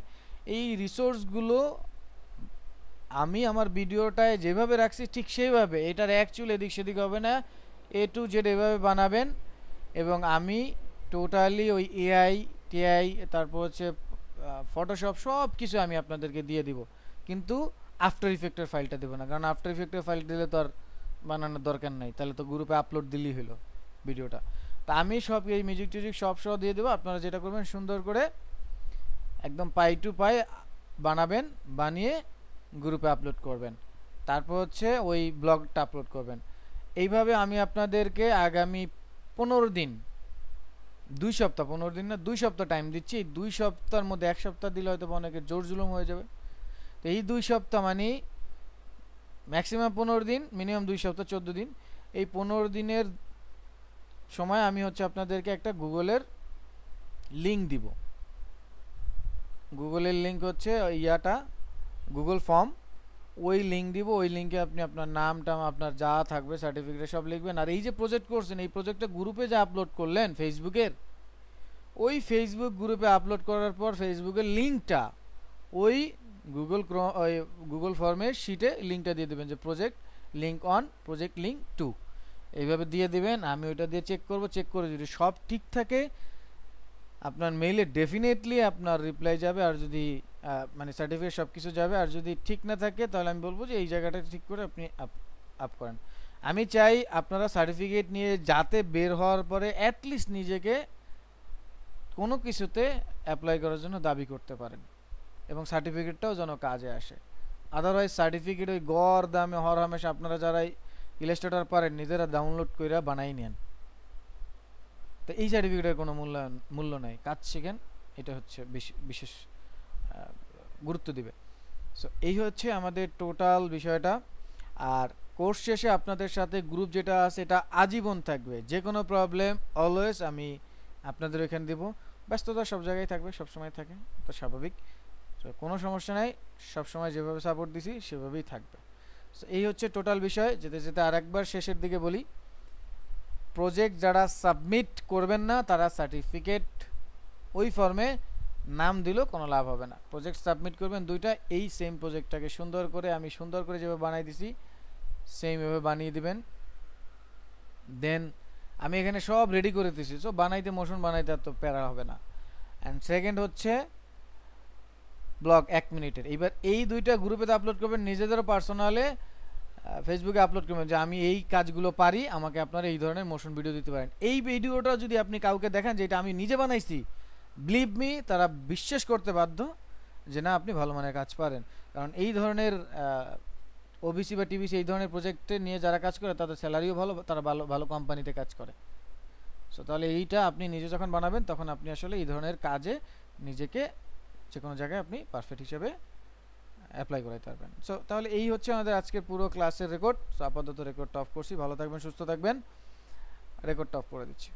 এই রিসোর্সগুলো আমি আমার ভিডিওটায় যেভাবে রাখছি ঠিক সেইভাবে, এটার অ্যাকচুয়াল এদিক সেদিক হবে না, এ টু জেড এভাবে বানাবেন। এবং আমি টোটালি ওই এআই টিআই তারপর হচ্ছে ফটোশপ সব কিছু আমি আপনাদেরকে দিয়ে দিব, কিন্তু আফটার ইফেক্টের ফাইলটা দেবো না, কারণ আফটার ইফেক্টের ফাইল দিলে তো আর বানানোর দরকার নাই, তাহলে তো গ্রুপে আপলোড দিলেই হলো ভিডিওটা। তা আমি সব এই মিউজিক টিউজিক সব সহ দিয়ে দেবো। আপনারা যেটা করবেন সুন্দর করে একদম পাই টু পাই বানাবেন, বানিয়ে গ্রুপে আপলোড করবেন, তারপর হচ্ছে ওই ব্লগটা আপলোড করবেন। এইভাবে আমি আপনাদেরকে আগামী 15 দিন, 2 সপ্তাহ, 15 দিন না 2 সপ্তাহ টাইম দিচ্ছি। এই 2 সপ্তাহের মধ্যে 1 সপ্তাহ দিলে হয়তো অনেকের জোর জুলুম হয়ে যাবে। তো এই 2 সপ্তাহ মানে ম্যাক্সিমাম 15 দিন, মিনিমাম 2 সপ্তাহ 14 দিন। এই 15 দিনের সময় আমি হচ্ছে আপনাদেরকে একটা গুগলের লিঙ্ক দিব। গুগলের লিঙ্ক হচ্ছে ইয়াটা গুগল ফর্ম, ওই লিঙ্ক দিব। ওই লিঙ্কে আপনি আপনার নাম টাম আপনার যা থাকবে সার্টিফিকেট সব লিখবেন। আর এই যে প্রজেক্ট করছেন, এই প্রজেক্টটা গ্রুপে যা আপলোড করলেন ফেসবুকের, ওই ফেসবুক গ্রুপে আপলোড করার পর ফেসবুকের লিঙ্কটা ওই গুগল ফর্মের শিটে লিঙ্কটা দিয়ে দেবেন যে প্রজেক্ট লিঙ্ক 1, প্রজেক্ট লিঙ্ক 2, এইভাবে দিয়ে দিবেন। আমি ওইটা দিয়ে চেক করব, চেক করে যদি সব ঠিক থাকে আপনার মেইলে ডেফিনেটলি আপনার রিপ্লাই যাবে। আর যদি মানে সার্টিফিকেট সব কিছু যাবে। আর যদি ঠিক না থাকে তাহলে আমি বলবো যে এই জায়গাটা ঠিক করে আপনি আপ করেন। আমি চাই আপনারা সার্টিফিকেট নিয়ে যাতে বের হওয়ার পরে অ্যাটলিস্ট নিজেকে কোনো কিছুতে অ্যাপ্লাই করার জন্য দাবি করতে পারেন, এবং সার্টিফিকেটটাও যেন কাজে আসে। আদারওয়াইজ সার্টিফিকেট ওই গড় দামে হর হামেশা আপনারা যারা ইলাস্ট্রেটর পারেন নিজেরা ডাউনলোড করে বানাই নেন, তো এই সার্টিফিকেটের কোনো মূল্য নাই। কাজ শিখেন, এটা হচ্ছে বিশেষ গুরুত্ব দিবে। সো এই হচ্ছে আমাদের টোটাল বিষয়টা। আর কোর্স শেষে আপনাদের সাথে গ্রুপ যেটা আছে এটা আজীবন থাকবে। যে কোনো প্রবলেম অলওয়েজ আমি আপনাদের এখানে দেব। ব্যস্ততা সব জায়গায় থাকবে, সব সময় থাকে, তো স্বাভাবিক। তো কোনো সমস্যা নাই, সবসময় যেভাবে সাপোর্ট দিছি সেভাবেই থাকবে। সো এই হচ্ছে টোটাল বিষয়। যেতে যেতে আরেকবার শেষের দিকে বলি, প্রজেক্ট যারা সাবমিট করবেন না তারা সার্টিফিকেট ওই ফর্মে নাম দিলেও কোনো লাভ হবে না। প্রজেক্ট সাবমিট করবেন দুইটা, এই সেম প্রজেক্টটাকে সুন্দর করে আমি সুন্দর করে যেভাবে বানাই দিছি সেম এভাবে বানিয়ে দিবেন। দেন আমি এখানে সব রেডি করে দিছি, সো বানাইতে মোশন বানাইতে এত প্যারা হবে না। অ্যান্ড সেকেন্ড হচ্ছে ব্লগ 1 মিনিটের। এইবার এই দুইটা গ্রুপে আপলোড করবেন, নিজেদেরও পার্সোনালে ফেসবুকে আপলোড করবেন যে আমি এই কাজগুলো পারি, আমাকে আপনারা এই ধরনের মোশন ভিডিও দিতে পারেন। এই ভিডিওটা যদি আপনি কাউকে দেখান যে এটা আমি নিজে বানাইছি, বিলিভ মি তারা বিশ্বাস করতে বাধ্য যে না আপনি ভালো মানের কাজ পারেন। কারণ এই ধরনের ওবিসি বা টিবিসি এই ধরনের প্রজেক্টে নিয়ে যারা কাজ করে তাদের স্যালারিও ভালো, তারা ভালো ভালো কোম্পানিতে কাজ করে। সো তাহলে এইটা আপনি নিজে যখন বানাবেন তখন আপনি আসলে এই ধরনের কাজে নিজেকে যে কোনো জায়গায় আপনি পারফেক্ট হিসেবে অ্যাপ্লাই করাইতে পারবেন। সো তাহলে এই হচ্ছে আমাদের আজকের পুরো ক্লাসের রেকর্ড। সো আপাতত রেকর্ডটা অফ করছি। ভালো থাকবেন, সুস্থ থাকবেন, রেকর্ডটা অফ করে দিচ্ছি।